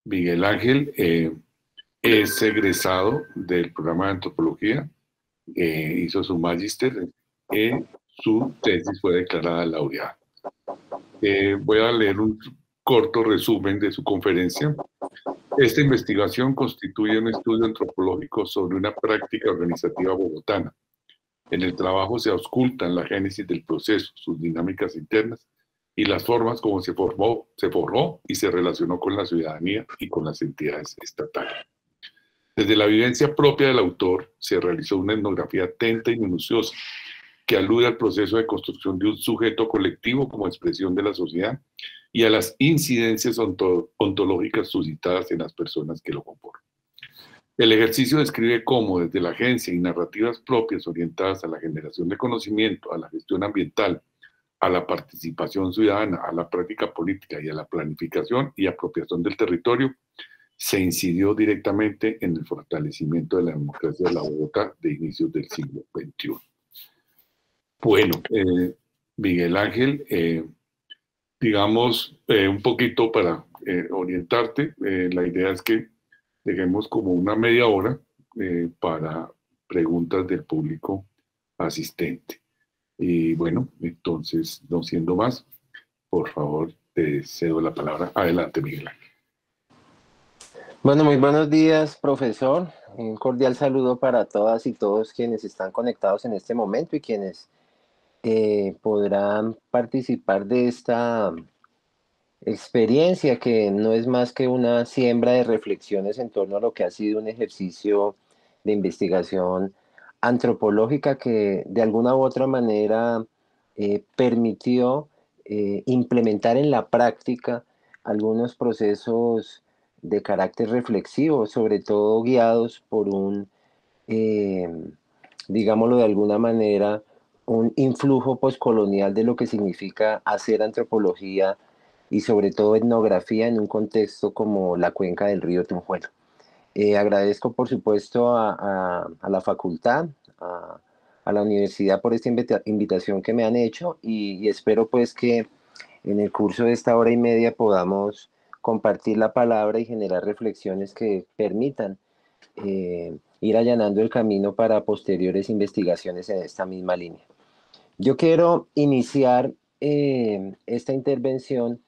Miguel Ángel es egresado del programa de antropología, hizo su magíster, su tesis fue declarada laureada. Voy a leer un corto resumen de su conferencia. Esta investigación constituye un estudio antropológico sobre una práctica organizativa bogotana. En el trabajo se auscultan la génesis del proceso, sus dinámicas internas y las formas como se forjó y se relacionó con la ciudadanía y con las entidades estatales. Desde la vivencia propia del autor se realizó una etnografía atenta y minuciosa que alude al proceso de construcción de un sujeto colectivo como expresión de la sociedad y a las incidencias ontológicas suscitadas en las personas que lo componen. El ejercicio describe cómo desde la agencia y narrativas propias orientadas a la generación de conocimiento, a la gestión ambiental, a la participación ciudadana, a la práctica política y a la planificación y apropiación del territorio, se incidió directamente en el fortalecimiento de la democracia de la Bogotá de inicios del siglo XXI. Bueno, Miguel Ángel, digamos un poquito para orientarte, la idea es que dejemos como una media hora para preguntas del público asistente. Y bueno, entonces, no siendo más, por favor, te cedo la palabra. Adelante, Miguel Ángel. Bueno, muy buenos días, profesor. Un cordial saludo para todas y todos quienes están conectados en este momento y quienes podrán participar de esta experiencia que no es más que una siembra de reflexiones en torno a lo que ha sido un ejercicio de investigación antropológica que de alguna u otra manera permitió implementar en la práctica algunos procesos de carácter reflexivo, sobre todo guiados por eh, digámoslo de alguna manera, un influjo postcolonial de lo que significa hacer antropología y sobre todo etnografía en un contexto como la cuenca del río Tunjuelo. Agradezco por supuesto a la facultad, a la universidad por esta invitación que me han hecho y espero pues que en el curso de esta hora y media podamos compartir la palabra y generar reflexiones que permitan ir allanando el camino para posteriores investigaciones en esta misma línea. Yo quiero iniciar esta intervención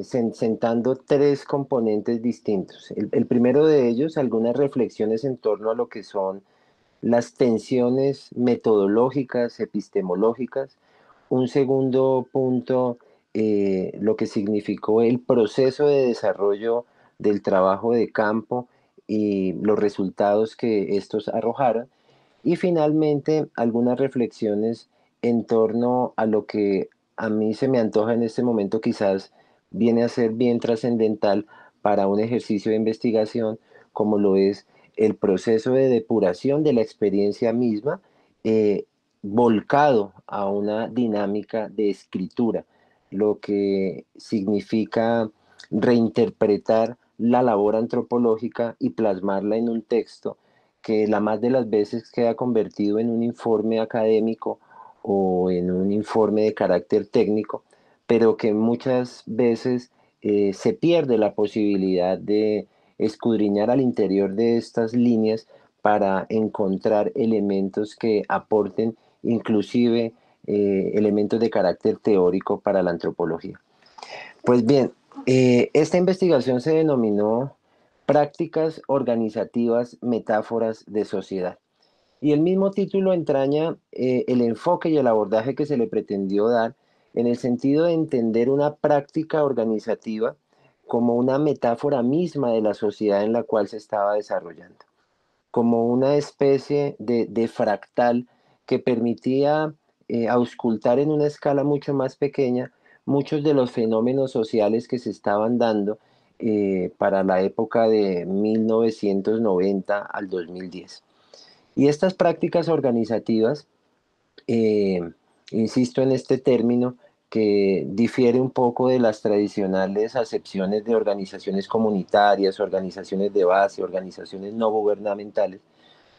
sentando tres componentes distintos. El primero de ellos, algunas reflexiones en torno a lo que son las tensiones metodológicas, epistemológicas. Un segundo punto, lo que significó el proceso de desarrollo del trabajo de campo y los resultados que estos arrojaron. Y finalmente, algunas reflexiones en torno a lo que a mí se me antoja en este momento quizás viene a ser bien trascendental para un ejercicio de investigación, como lo es el proceso de depuración de la experiencia misma, eh, volcado a una dinámica de escritura, lo que significa reinterpretar la labor antropológica y plasmarla en un texto que la más de las veces queda convertido en un informe académico o en un informe de carácter técnico, pero que muchas veces se pierde la posibilidad de escudriñar al interior de estas líneas para encontrar elementos que aporten inclusive elementos de carácter teórico para la antropología. Pues bien, esta investigación se denominó Prácticas Organizativas, Metáforas de Sociedad. Y el mismo título entraña el enfoque y el abordaje que se le pretendió dar en el sentido de entender una práctica organizativa como una metáfora misma de la sociedad en la cual se estaba desarrollando, como una especie de fractal que permitía auscultar en una escala mucho más pequeña muchos de los fenómenos sociales que se estaban dando para la época de 1990 al 2010. Y estas prácticas organizativas, eh, insisto en este término, que difiere un poco de las tradicionales acepciones de organizaciones comunitarias, organizaciones de base, organizaciones no gubernamentales,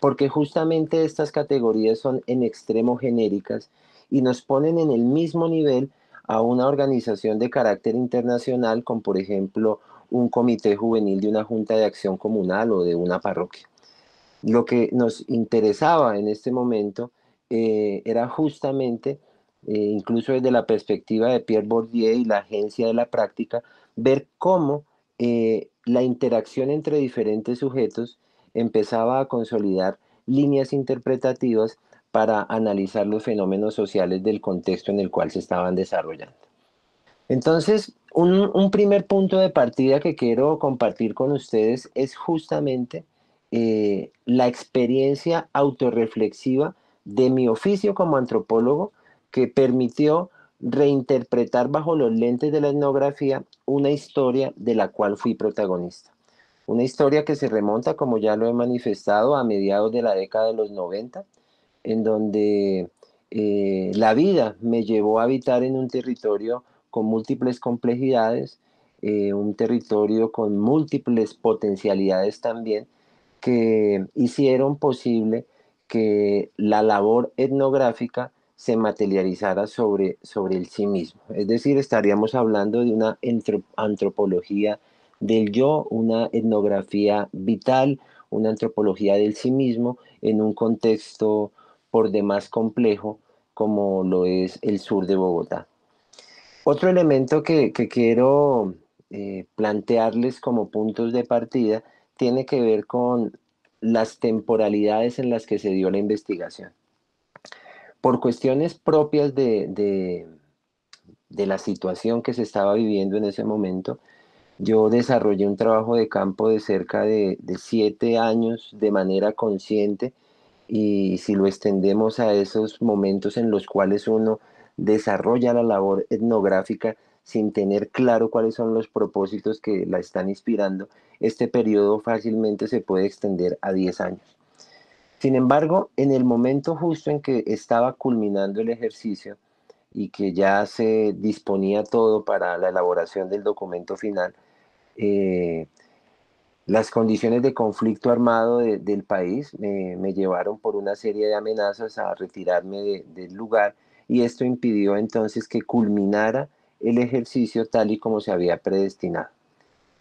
porque justamente estas categorías son en extremo genéricas y nos ponen en el mismo nivel a una organización de carácter internacional, con por ejemplo un comité juvenil de una junta de acción comunal o de una parroquia. Lo que nos interesaba en este momento era justamente, incluso desde la perspectiva de Pierre Bourdieu y la agencia de la práctica, ver cómo la interacción entre diferentes sujetos empezaba a consolidar líneas interpretativas para analizar los fenómenos sociales del contexto en el cual se estaban desarrollando. Entonces, un primer punto de partida que quiero compartir con ustedes es justamente la experiencia autorreflexiva de mi oficio como antropólogo que permitió reinterpretar bajo los lentes de la etnografía una historia de la cual fui protagonista. Una historia que se remonta, como ya lo he manifestado, a mediados de la década de los 90, en donde la vida me llevó a habitar en un territorio con múltiples complejidades, un territorio con múltiples potencialidades también, que hicieron posible que la labor etnográfica se materializara sobre el sí mismo. Es decir, estaríamos hablando de una antropología del yo, una etnografía vital, una antropología del sí mismo en un contexto por demás complejo como lo es el sur de Bogotá. Otro elemento que quiero plantearles como puntos de partida tiene que ver con las temporalidades en las que se dio la investigación. Por cuestiones propias de la situación que se estaba viviendo en ese momento, yo desarrollé un trabajo de campo de cerca de 7 años de manera consciente, y si lo extendemos a esos momentos en los cuales uno desarrolla la labor etnográfica sin tener claro cuáles son los propósitos que la están inspirando, este periodo fácilmente se puede extender a 10 años. Sin embargo, en el momento justo en que estaba culminando el ejercicio y que ya se disponía todo para la elaboración del documento final, eh, las condiciones de conflicto armado del país me llevaron por una serie de amenazas a retirarme del lugar, y esto impidió entonces que culminara el ejercicio tal y como se había predestinado.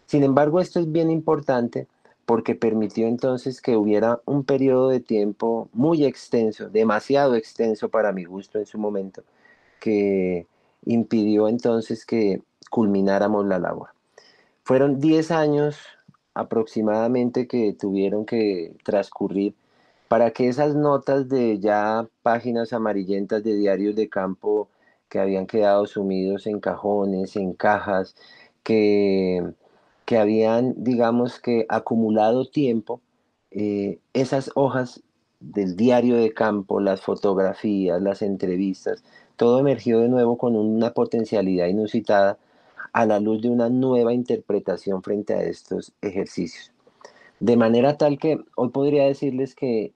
Sin embargo, esto es bien importante porque permitió entonces que hubiera un periodo de tiempo muy extenso, demasiado extenso para mi gusto en su momento, que impidió entonces que culmináramos la labor. Fueron 10 años aproximadamente que tuvieron que transcurrir para que esas notas de ya páginas amarillentas de diarios de campo que habían quedado sumidos en cajones, en cajas, que, que habían, digamos que, acumulado tiempo, esas hojas del diario de campo, las fotografías, las entrevistas, todo emergió de nuevo con una potencialidad inusitada a la luz de una nueva interpretación frente a estos ejercicios. De manera tal que hoy podría decirles que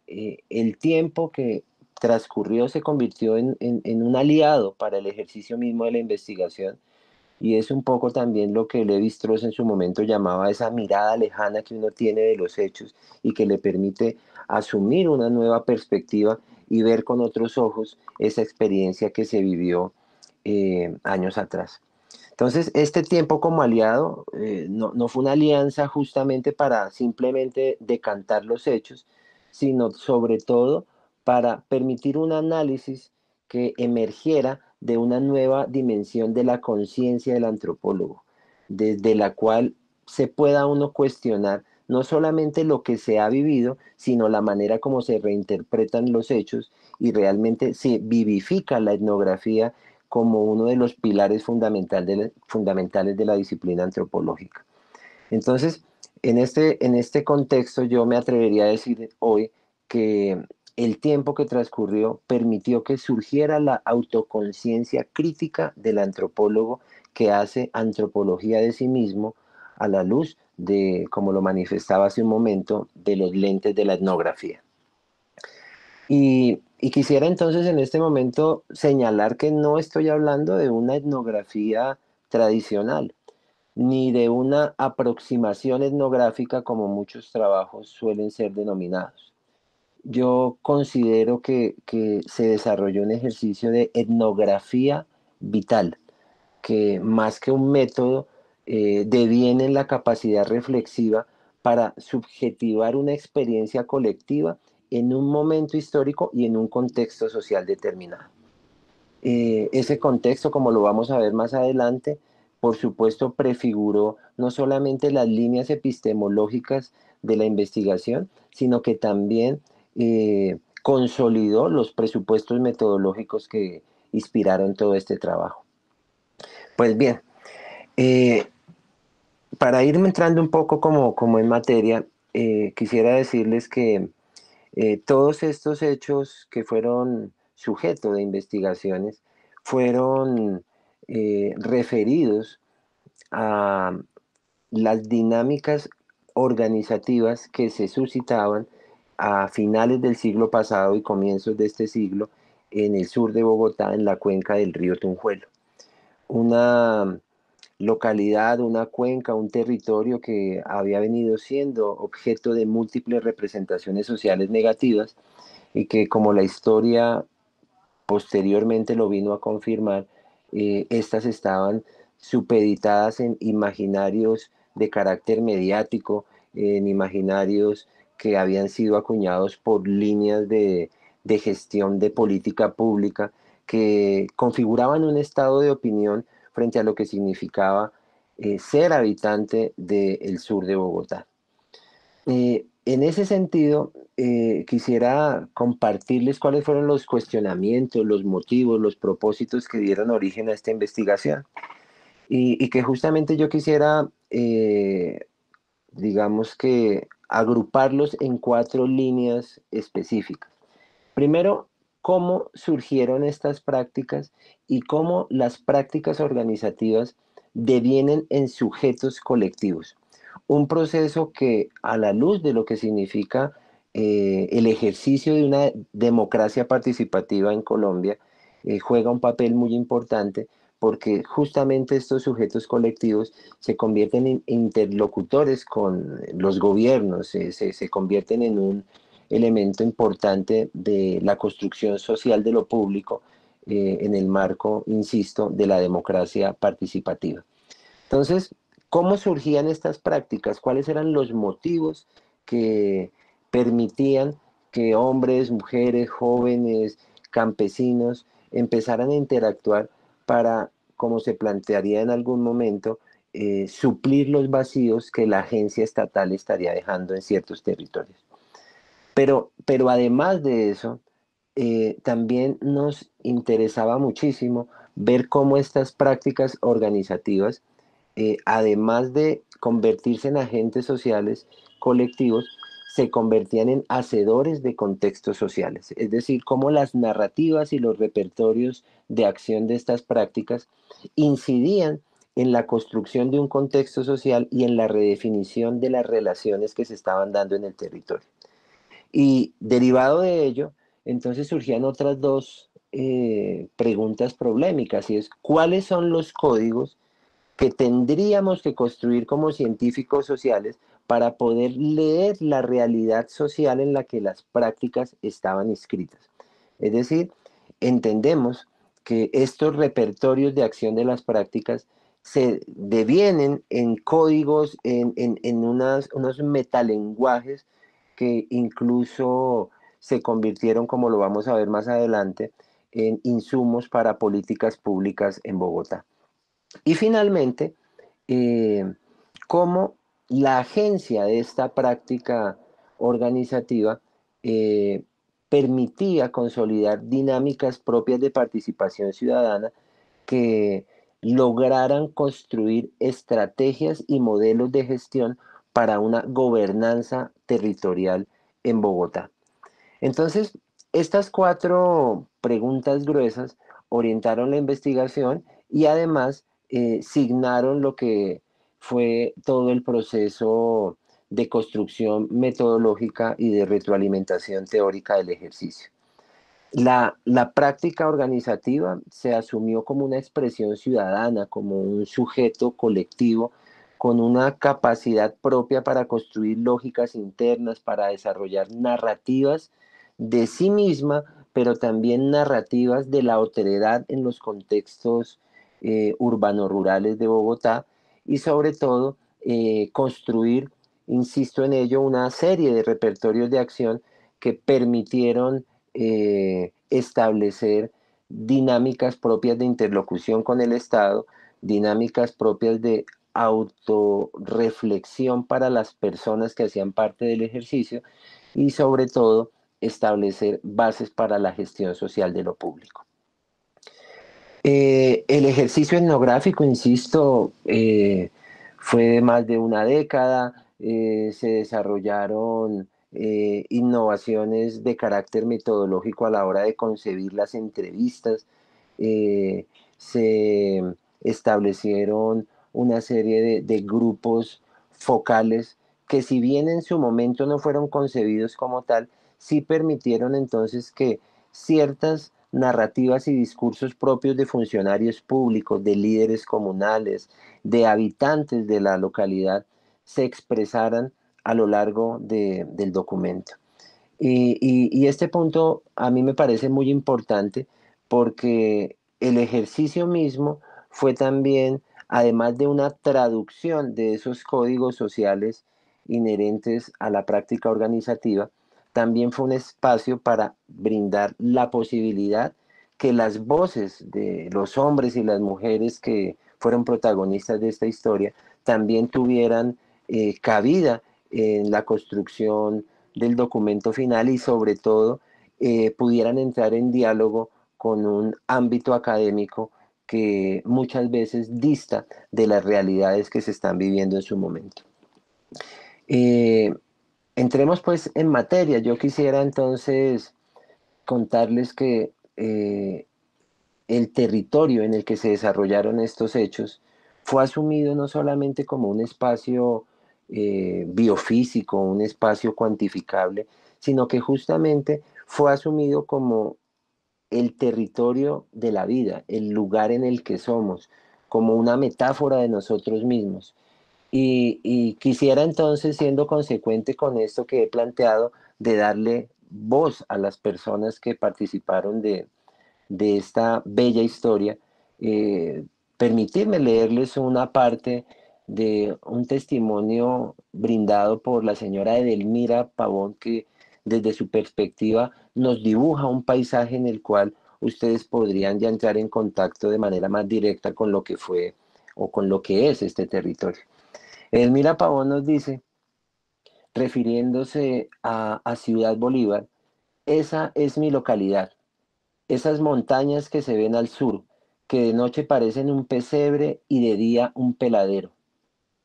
el tiempo que transcurrió se convirtió en un aliado para el ejercicio mismo de la investigación, y es un poco también lo que Levi-Strauss en su momento llamaba esa mirada lejana que uno tiene de los hechos y que le permite asumir una nueva perspectiva y ver con otros ojos esa experiencia que se vivió años atrás. Entonces, este tiempo como aliado no fue una alianza justamente para simplemente decantar los hechos, sino sobre todo para permitir un análisis que emergiera de una nueva dimensión de la conciencia del antropólogo, desde la cual se pueda uno cuestionar no solamente lo que se ha vivido, sino la manera como se reinterpretan los hechos y realmente se vivifica la etnografía como uno de los pilares fundamentales de la disciplina antropológica. Entonces, en este contexto yo me atrevería a decir hoy que el tiempo que transcurrió permitió que surgiera la autoconciencia crítica del antropólogo que hace antropología de sí mismo a la luz de, como lo manifestaba hace un momento, de los lentes de la etnografía. Y quisiera entonces en este momento señalar que no estoy hablando de una etnografía tradicional, ni de una aproximación etnográfica como muchos trabajos suelen ser denominados. Yo considero que se desarrolló un ejercicio de etnografía vital, que más que un método devienen la capacidad reflexiva para subjetivar una experiencia colectiva en un momento histórico y en un contexto social determinado. Ese contexto, como lo vamos a ver más adelante, por supuesto prefiguró no solamente las líneas epistemológicas de la investigación, sino que también consolidó los presupuestos metodológicos que inspiraron todo este trabajo. Pues bien, eh, para irme entrando un poco como en materia, quisiera decirles que todos estos hechos que fueron sujeto de investigaciones fueron referidos a las dinámicas organizativas que se suscitaban a finales del siglo pasado y comienzos de este siglo en el sur de Bogotá, en la cuenca del río Tunjuelo. Una localidad, una cuenca, un territorio que había venido siendo objeto de múltiples representaciones sociales negativas y que, como la historia posteriormente lo vino a confirmar, estas estaban supeditadas en imaginarios de carácter mediático, en imaginarios que habían sido acuñados por líneas de gestión de política pública que configuraban un estado de opinión frente a lo que significaba ser habitante del sur de Bogotá. En ese sentido, quisiera compartirles cuáles fueron los cuestionamientos, los motivos, los propósitos que dieron origen a esta investigación y que justamente yo quisiera, digamos que, agruparlos en cuatro líneas específicas. Primero, cómo surgieron estas prácticas y cómo las prácticas organizativas devienen en sujetos colectivos. Un proceso que, a la luz de lo que significa el ejercicio de una democracia participativa en Colombia, juega un papel muy importante porque justamente estos sujetos colectivos se convierten en interlocutores con los gobiernos, se convierten en un elemento importante de la construcción social de lo público en el marco, insisto, de la democracia participativa. Entonces, ¿cómo surgían estas prácticas? ¿Cuáles eran los motivos que permitían que hombres, mujeres, jóvenes, campesinos empezaran a interactuar para, como se plantearía en algún momento, suplir los vacíos que la agencia estatal estaría dejando en ciertos territorios? Pero además de eso, también nos interesaba muchísimo ver cómo estas prácticas organizativas, además de convertirse en agentes sociales colectivos, se convertían en hacedores de contextos sociales. Es decir, cómo las narrativas y los repertorios de acción de estas prácticas incidían en la construcción de un contexto social y en la redefinición de las relaciones que se estaban dando en el territorio. Y derivado de ello, entonces surgían otras dos preguntas problemáticas, y es, ¿cuáles son los códigos que tendríamos que construir como científicos sociales para poder leer la realidad social en la que las prácticas estaban inscritas? Es decir, entendemos que estos repertorios de acción de las prácticas se devienen en códigos, en unos metalenguajes que incluso se convirtieron, como lo vamos a ver más adelante, en insumos para políticas públicas en Bogotá. Y finalmente, eh, cómo la agencia de esta práctica organizativa eh, permitía consolidar dinámicas propias de participación ciudadana que lograran construir estrategias y modelos de gestión para una gobernanza territorial en Bogotá. Entonces, estas cuatro preguntas gruesas orientaron la investigación y además signaron lo que fue todo el proceso de construcción metodológica y de retroalimentación teórica del ejercicio. La práctica organizativa se asumió como una expresión ciudadana, como un sujeto colectivo con una capacidad propia para construir lógicas internas, para desarrollar narrativas de sí misma, pero también narrativas de la otredad en los contextos urbano-rurales de Bogotá y sobre todo construir, insisto en ello, una serie de repertorios de acción que permitieron establecer dinámicas propias de interlocución con el Estado, dinámicas propias de autorreflexión para las personas que hacían parte del ejercicio y sobre todo establecer bases para la gestión social de lo público. El ejercicio etnográfico, insisto, fue de más de una década, se desarrollaron innovaciones de carácter metodológico a la hora de concebir las entrevistas, se establecieron una serie de grupos focales que si bien en su momento no fueron concebidos como tal, sí permitieron entonces que ciertas narrativas y discursos propios de funcionarios públicos, de líderes comunales, de habitantes de la localidad, se expresaran a lo largo del documento. Y este punto a mí me parece muy importante porque el ejercicio mismo fue también, además de una traducción de esos códigos sociales inherentes a la práctica organizativa, también fue un espacio para brindar la posibilidad que las voces de los hombres y las mujeres que fueron protagonistas de esta historia también tuvieran cabida en la construcción del documento final y sobre todo pudieran entrar en diálogo con un ámbito académico que muchas veces dista de las realidades que se están viviendo en su momento. Eh, Entremos pues en materia. Yo quisiera entonces contarles que el territorio en el que se desarrollaron estos hechos fue asumido no solamente como un espacio biofísico, un espacio cuantificable, sino que justamente fue asumido como el territorio de la vida, el lugar en el que somos, como una metáfora de nosotros mismos. Y quisiera entonces, siendo consecuente con esto que he planteado, de darle voz a las personas que participaron de esta bella historia, permitirme leerles una parte de un testimonio brindado por la señora Edelmira Pavón, que desde su perspectiva nos dibuja un paisaje en el cual ustedes podrían ya entrar en contacto de manera más directa con lo que fue o con lo que es este territorio. Edelmira Pavón nos dice, refiriéndose a Ciudad Bolívar, esa es mi localidad. Esas montañas que se ven al sur, que de noche parecen un pesebre y de día un peladero.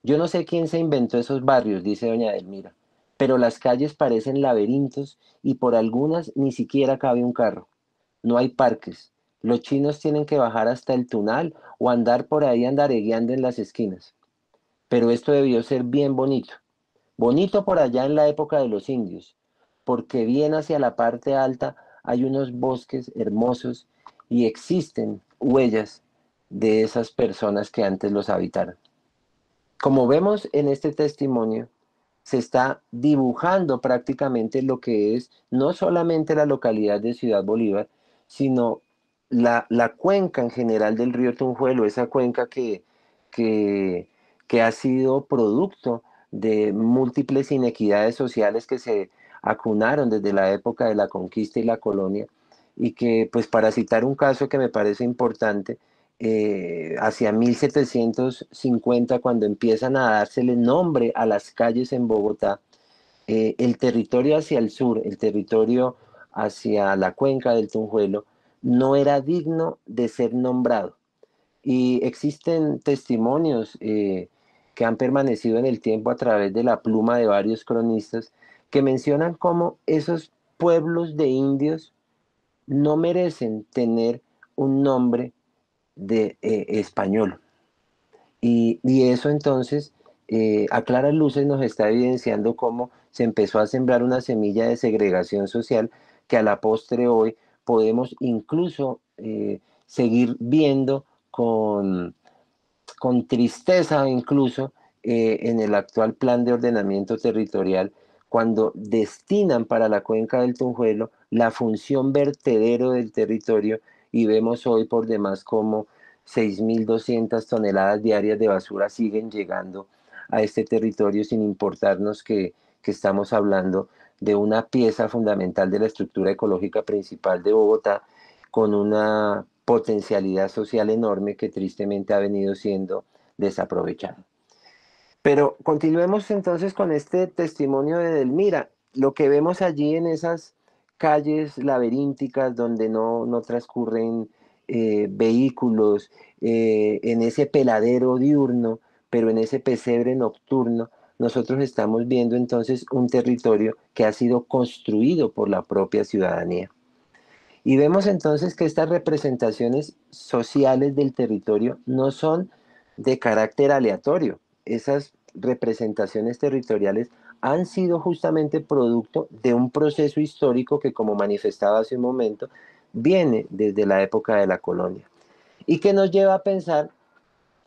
Yo no sé quién se inventó esos barrios, dice doña Delmira, pero las calles parecen laberintos y por algunas ni siquiera cabe un carro. No hay parques. Los chinos tienen que bajar hasta el Tunal o andar por ahí andaregueando en las esquinas. Pero esto debió ser bien bonito. Bonito por allá en la época de los indios, porque bien hacia la parte alta hay unos bosques hermosos y existen huellas de esas personas que antes los habitaron. Como vemos en este testimonio, se está dibujando prácticamente lo que es no solamente la localidad de Ciudad Bolívar, sino la cuenca en general del río Tunjuelo, esa cuenca que, que ha sido producto de múltiples inequidades sociales que se acunaron desde la época de la conquista y la colonia, y que, pues para citar un caso que me parece importante, hacia 1750, cuando empiezan a dársele nombre a las calles en Bogotá, el territorio hacia el sur, el territorio hacia la cuenca del Tunjuelo, no era digno de ser nombrado. Y existen testimonios que han permanecido en el tiempo a través de la pluma de varios cronistas que mencionan cómo esos pueblos de indios no merecen tener un nombre de español. Y eso entonces, a claras luces, nos está evidenciando cómo se empezó a sembrar una semilla de segregación social que a la postre hoy podemos incluso seguir viendo con tristeza incluso en el actual plan de ordenamiento territorial, cuando destinan para la cuenca del Tunjuelo la función vertedero del territorio y vemos hoy por demás cómo 6.200 toneladas diarias de basura siguen llegando a este territorio sin importarnos que estamos hablando de una pieza fundamental de la estructura ecológica principal de Bogotá, con una potencialidad social enorme que tristemente ha venido siendo desaprovechada. Pero continuemos entonces con este testimonio de Edelmira. Lo que vemos allí en esas calles laberínticas donde no transcurren vehículos, en ese peladero diurno, pero en ese pesebre nocturno, nosotros estamos viendo entonces un territorio que ha sido construido por la propia ciudadanía. Y vemos entonces que estas representaciones sociales del territorio no son de carácter aleatorio. Esas representaciones territoriales han sido justamente producto de un proceso histórico que, como manifestaba hace un momento, viene desde la época de la colonia y que nos lleva a pensar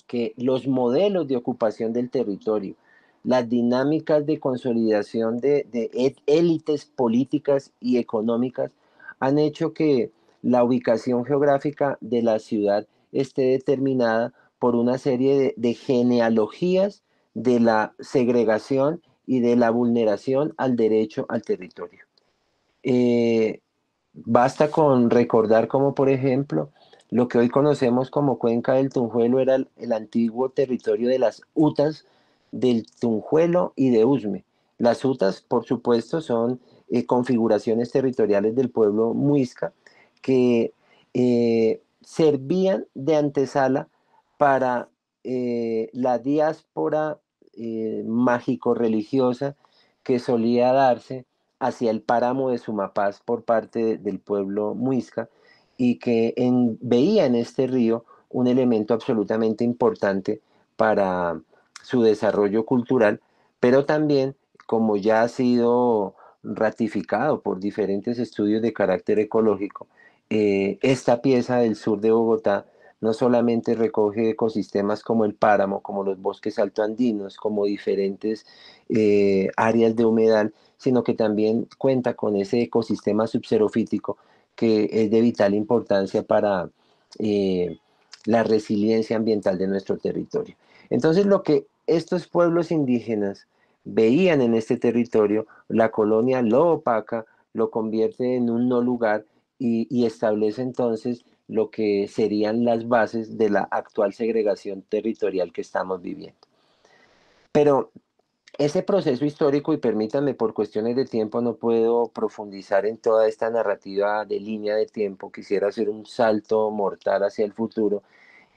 que los modelos de ocupación del territorio, las dinámicas de consolidación de élites políticas y económicas han hecho que la ubicación geográfica de la ciudad esté determinada por una serie de genealogías de la segregación y de la vulneración al derecho al territorio. Eh, Basta con recordar como, por ejemplo, lo que hoy conocemos como Cuenca del Tunjuelo era el antiguo territorio de las utas del Tunjuelo y de Usme. Las utas, por supuesto, son configuraciones territoriales del pueblo muisca que servían de antesala para la diáspora mágico-religiosa que solía darse hacia el páramo de Sumapaz por parte del pueblo muisca y que veía en este río un elemento absolutamente importante para su desarrollo cultural, pero también, como ya ha sido ratificado por diferentes estudios de carácter ecológico, esta pieza del sur de Bogotá no solamente recoge ecosistemas como el páramo, como los bosques altoandinos, como diferentes áreas de humedal, sino que también cuenta con ese ecosistema subxerofítico que es de vital importancia para eh, la resiliencia ambiental de nuestro territorio. Entonces, lo que estos pueblos indígenas veían en este territorio, la colonia lo opaca, lo convierte en un no lugar y establece entonces lo que serían las bases de la actual segregación territorial que estamos viviendo. Pero ese proceso histórico, y permítanme, por cuestiones de tiempo no puedo profundizar en toda esta narrativa de línea de tiempo, quisiera hacer un salto mortal hacia el futuro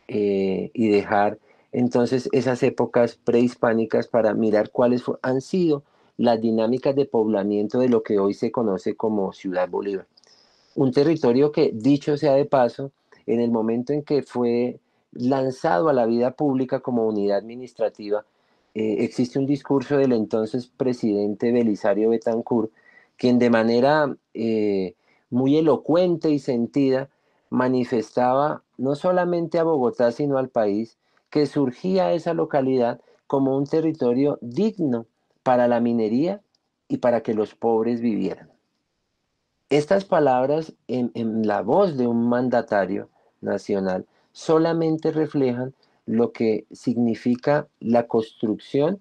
y dejar entonces esas épocas prehispánicas para mirar cuáles han sido las dinámicas de poblamiento de lo que hoy se conoce como Ciudad Bolívar. Un territorio que, dicho sea de paso, en el momento en que fue lanzado a la vida pública como unidad administrativa, existe un discurso del entonces presidente Belisario Betancur, quien de manera muy elocuente y sentida manifestaba no solamente a Bogotá, sino al país, que surgía esa localidad como un territorio digno para la minería y para que los pobres vivieran. Estas palabras en la voz de un mandatario nacional solamente reflejan lo que significa la construcción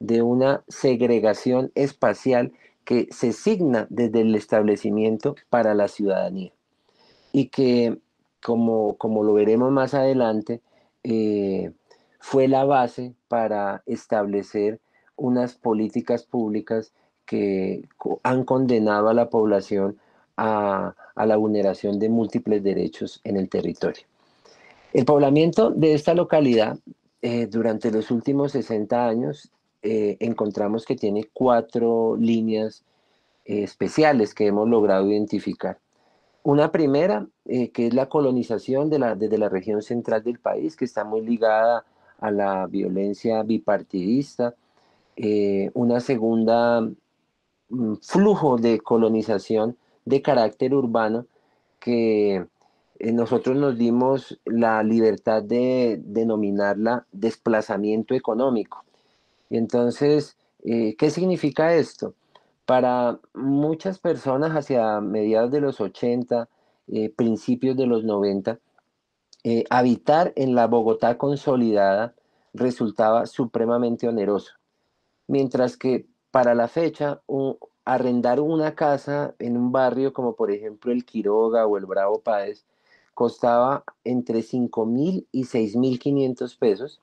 de una segregación espacial que se signa desde el establecimiento para la ciudadanía y que, como lo veremos más adelante, eh, fue la base para establecer unas políticas públicas que han condenado a la población a la vulneración de múltiples derechos en el territorio. El poblamiento de esta localidad durante los últimos 60 años encontramos que tiene cuatro líneas especiales que hemos logrado identificar. Una primera, que es la colonización desde la región central del país, que está muy ligada a la violencia bipartidista. Una segunda, flujo de colonización de carácter urbano que nosotros nos dimos la libertad de denominarla desplazamiento económico. Y entonces, ¿qué significa esto? Para muchas personas hacia mediados de los 80, principios de los 90, habitar en la Bogotá consolidada resultaba supremamente oneroso, mientras que para la fecha arrendar una casa en un barrio como por ejemplo el Quiroga o el Bravo Páez costaba entre 5.000 y 6.500 pesos.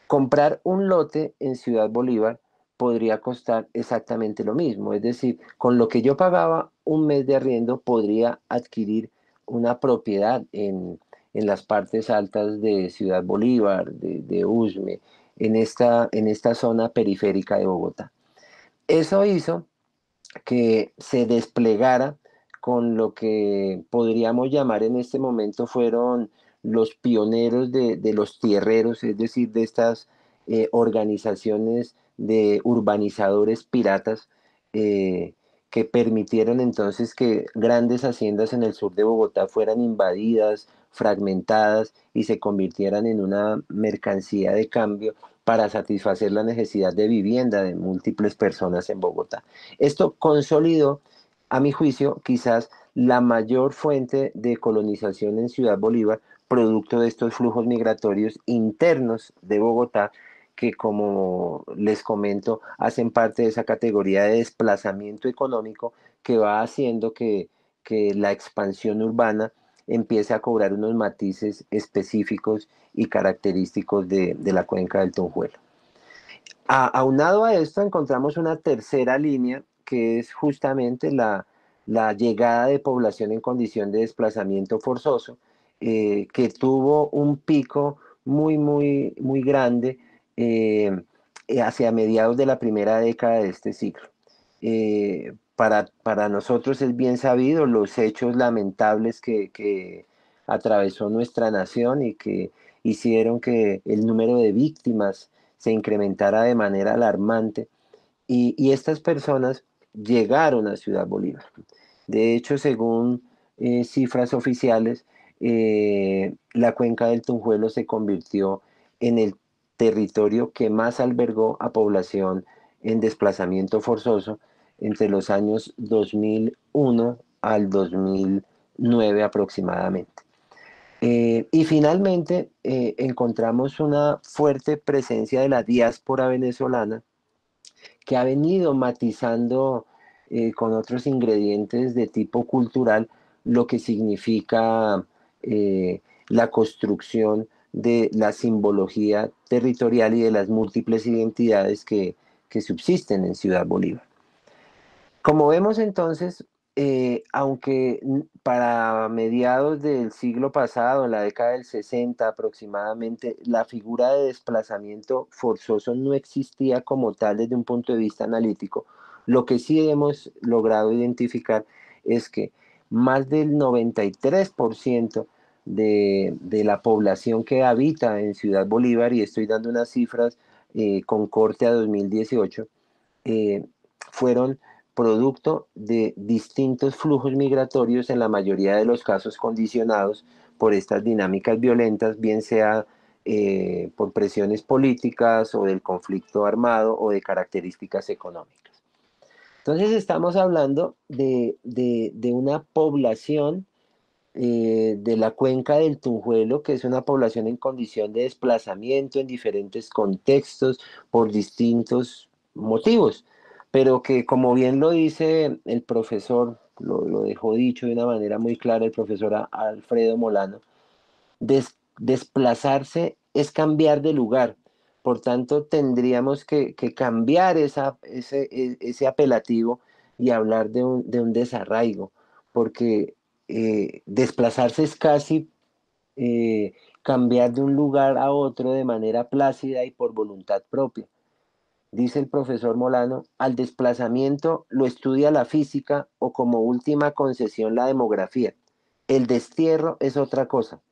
Comprar un lote en Ciudad Bolívar podría costar exactamente lo mismo, es decir, con lo que yo pagaba un mes de arriendo podría adquirir una propiedad en las partes altas de Ciudad Bolívar, de Usme, en esta zona periférica de Bogotá. Eso hizo que se desplegara con lo que podríamos llamar en este momento fueron los pioneros de los tierreros, es decir, de estas organizaciones de urbanizadores piratas eh, que permitieron entonces que grandes haciendas en el sur de Bogotá fueran invadidas, fragmentadas y se convirtieran en una mercancía de cambio para satisfacer la necesidad de vivienda de múltiples personas en Bogotá. Esto consolidó, a mi juicio, quizás la mayor fuente de colonización en Ciudad Bolívar, producto de estos flujos migratorios internos de Bogotá, que como les comento, hacen parte de esa categoría de desplazamiento económico que va haciendo que la expansión urbana empiece a cobrar unos matices específicos y característicos de la cuenca del Tunjuelo. Aunado a esto, encontramos una tercera línea que es justamente la llegada de población en condición de desplazamiento forzoso, que tuvo un pico muy grande eh, hacia mediados de la primera década de este siglo. Para nosotros es bien sabido los hechos lamentables que atravesó nuestra nación y que hicieron que el número de víctimas se incrementara de manera alarmante y estas personas llegaron a Ciudad Bolívar. De hecho, según cifras oficiales, la cuenca del Tunjuelo se convirtió en el territorio que más albergó a población en desplazamiento forzoso entre los años 2001 al 2009 aproximadamente. Y finalmente encontramos una fuerte presencia de la diáspora venezolana que ha venido matizando con otros ingredientes de tipo cultural lo que significa la construcción de la simbología territorial y de las múltiples identidades que subsisten en Ciudad Bolívar. Como vemos entonces, aunque para mediados del siglo pasado, en la década del 60 aproximadamente, la figura de desplazamiento forzoso no existía como tal desde un punto de vista analítico, lo que sí hemos logrado identificar es que más del 93% de la población que habita en Ciudad Bolívar, y estoy dando unas cifras con corte a 2018, eh, fueron producto de distintos flujos migratorios, en la mayoría de los casos condicionados por estas dinámicas violentas, bien sea por presiones políticas o del conflicto armado o de características económicas. Entonces estamos hablando de una población de la cuenca del Tunjuelo, que es una población en condición de desplazamiento en diferentes contextos por distintos motivos, pero que como bien lo dice el profesor, lo dejó dicho de una manera muy clara el profesor Alfredo Molano, desplazarse es cambiar de lugar. Por tanto, tendríamos que cambiar ese apelativo y hablar de un desarraigo, porque desplazarse es casi cambiar de un lugar a otro de manera plácida y por voluntad propia. Dice el profesor Molano, al desplazamiento lo estudia la física o como última concesión la demografía. El destierro es otra cosa.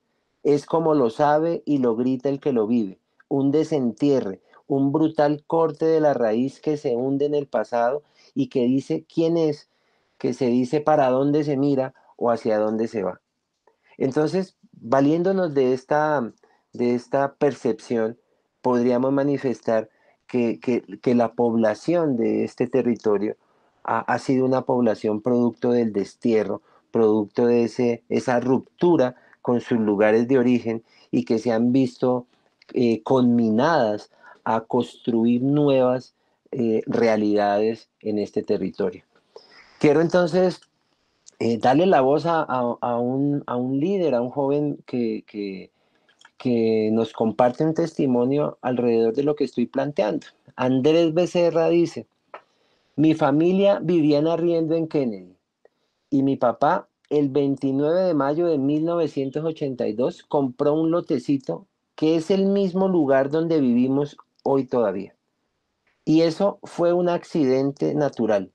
Es como lo sabe y lo grita el que lo vive. Un desentierre, un brutal corte de la raíz que se hunde en el pasado y que dice quién es, que se dice para dónde se mira o hacia dónde se va. Entonces, valiéndonos de esta percepción, podríamos manifestar que la población de este territorio ha sido una población producto del destierro, producto de esa ruptura con sus lugares de origen y que se han visto conminadas a construir nuevas realidades en este territorio. Quiero entonces darle la voz a un líder, a un joven que nos comparte un testimonio alrededor de lo que estoy planteando. Andrés Becerra dice: mi familia vivía en arriendo en Kennedy y mi papá el 29 de mayo de 1982 compró un lotecito que es el mismo lugar donde vivimos hoy todavía. Y eso fue un accidente natural,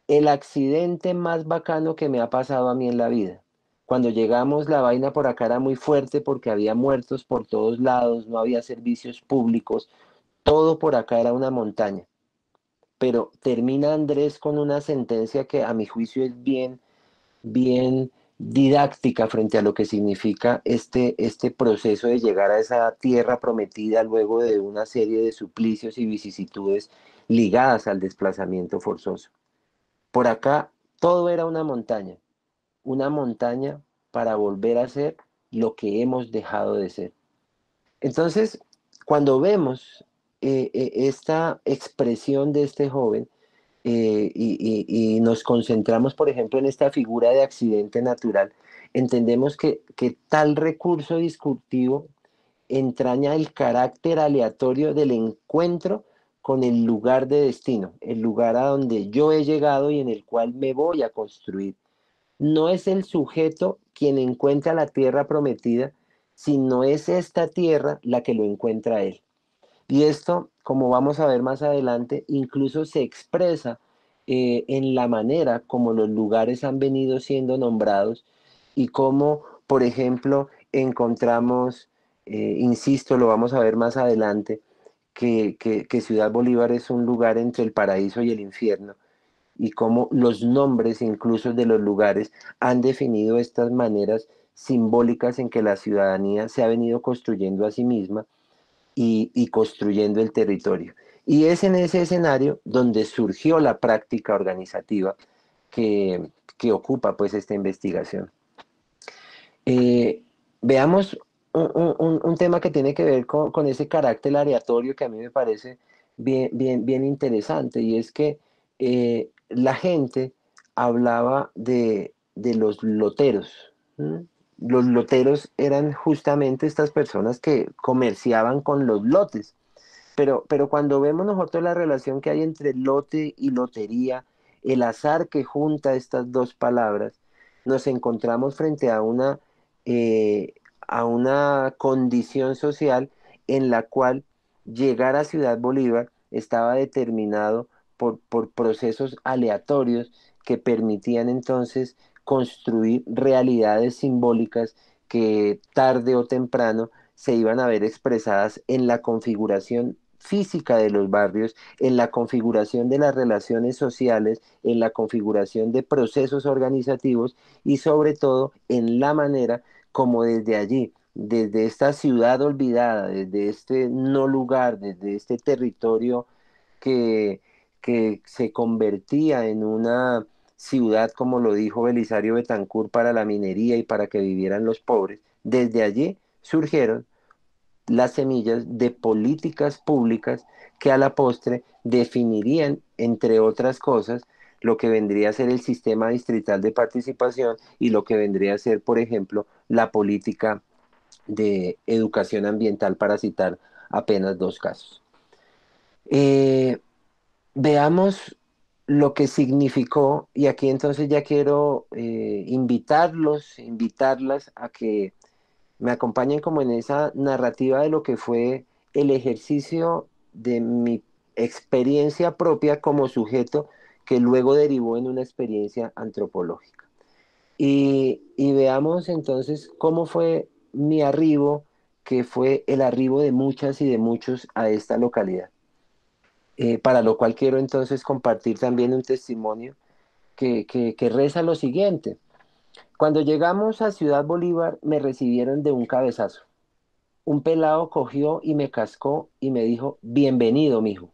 el accidente más bacano que me ha pasado a mí en la vida. Cuando llegamos, la vaina por acá era muy fuerte porque había muertos por todos lados, no había servicios públicos, todo por acá era una montaña. Pero termina Andrés con una sentencia que a mi juicio es bien didáctica frente a lo que significa este proceso de llegar a esa tierra prometida luego de una serie de suplicios y vicisitudes ligadas al desplazamiento forzoso. Por acá todo era una montaña para volver a ser lo que hemos dejado de ser. Entonces, cuando vemos esta expresión de este joven y nos concentramos, por ejemplo, en esta figura de accidente natural, entendemos que tal recurso discursivo entraña el carácter aleatorio del encuentro con el lugar de destino, el lugar a donde yo he llegado y en el cual me voy a construir. No es el sujeto quien encuentra la tierra prometida, sino es esta tierra la que lo encuentra a él. Y esto, como vamos a ver más adelante, incluso se expresa en la manera como los lugares han venido siendo nombrados y cómo, por ejemplo, encontramos, insisto, lo vamos a ver más adelante, que Ciudad Bolívar es un lugar entre el paraíso y el infierno y cómo los nombres incluso de los lugares han definido estas maneras simbólicas en que la ciudadanía se ha venido construyendo a sí misma y construyendo el territorio. Y es en ese escenario donde surgió la práctica organizativa que ocupa pues esta investigación. Eh, Veamos un tema que tiene que ver con ese carácter aleatorio que a mí me parece bien interesante, y es que la gente hablaba de los loteros. ¿Mm? Los loteros eran justamente estas personas que comerciaban con los lotes. Pero cuando vemos nosotros la relación que hay entre lote y lotería, el azar que junta estas dos palabras, nos encontramos frente eh, a una condición social en la cual llegar a Ciudad Bolívar estaba determinado por procesos aleatorios que permitían entonces construir realidades simbólicas que tarde o temprano se iban a ver expresadas en la configuración física de los barrios, en la configuración de las relaciones sociales, en la configuración de procesos organizativos y sobre todo en la manera como desde allí, desde esta ciudad olvidada, desde este no lugar, desde este territorio que, que se convertía en una ciudad, como lo dijo Belisario Betancourt, para la minería y para que vivieran los pobres, desde allí surgieron las semillas de políticas públicas que a la postre definirían, entre otras cosas, lo que vendría a ser el sistema distrital de participación y lo que vendría a ser, por ejemplo, la política de educación ambiental, para citar apenas dos casos. Eh, Veamos lo que significó, y aquí entonces ya quiero invitarlas a que me acompañen como en esa narrativa de lo que fue el ejercicio de mi experiencia propia como sujeto que luego derivó en una experiencia antropológica. Y veamos entonces cómo fue mi arribo, que fue el arribo de muchas y de muchos a esta localidad. Para lo cual quiero entonces compartir también un testimonio que reza lo siguiente. Cuando llegamos a Ciudad Bolívar me recibieron de un cabezazo. Un pelado cogió y me cascó y me dijo: bienvenido, mijo.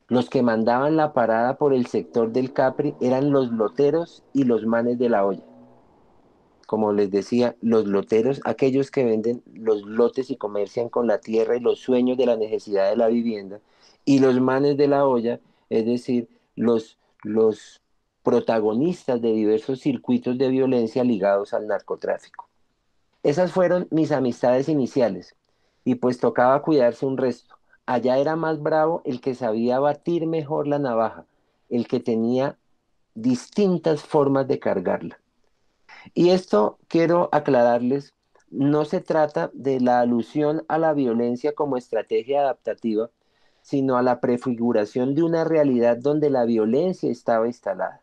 Los que mandaban la parada por el sector del Capri eran los loteros y los manes de la olla. como les decía, los loteros, aquellos que venden los lotes y comercian con la tierra y los sueños de la necesidad de la vivienda, y los manes de la olla, es decir, los protagonistas de diversos circuitos de violencia ligados al narcotráfico. Esas fueron mis amistades iniciales, y pues tocaba cuidarse un resto. Allá era más bravo el que sabía batir mejor la navaja, el que tenía distintas formas de cargarla. Y esto quiero aclararles, no se trata de la alusión a la violencia como estrategia adaptativa, sino a la prefiguración de una realidad donde la violencia estaba instalada.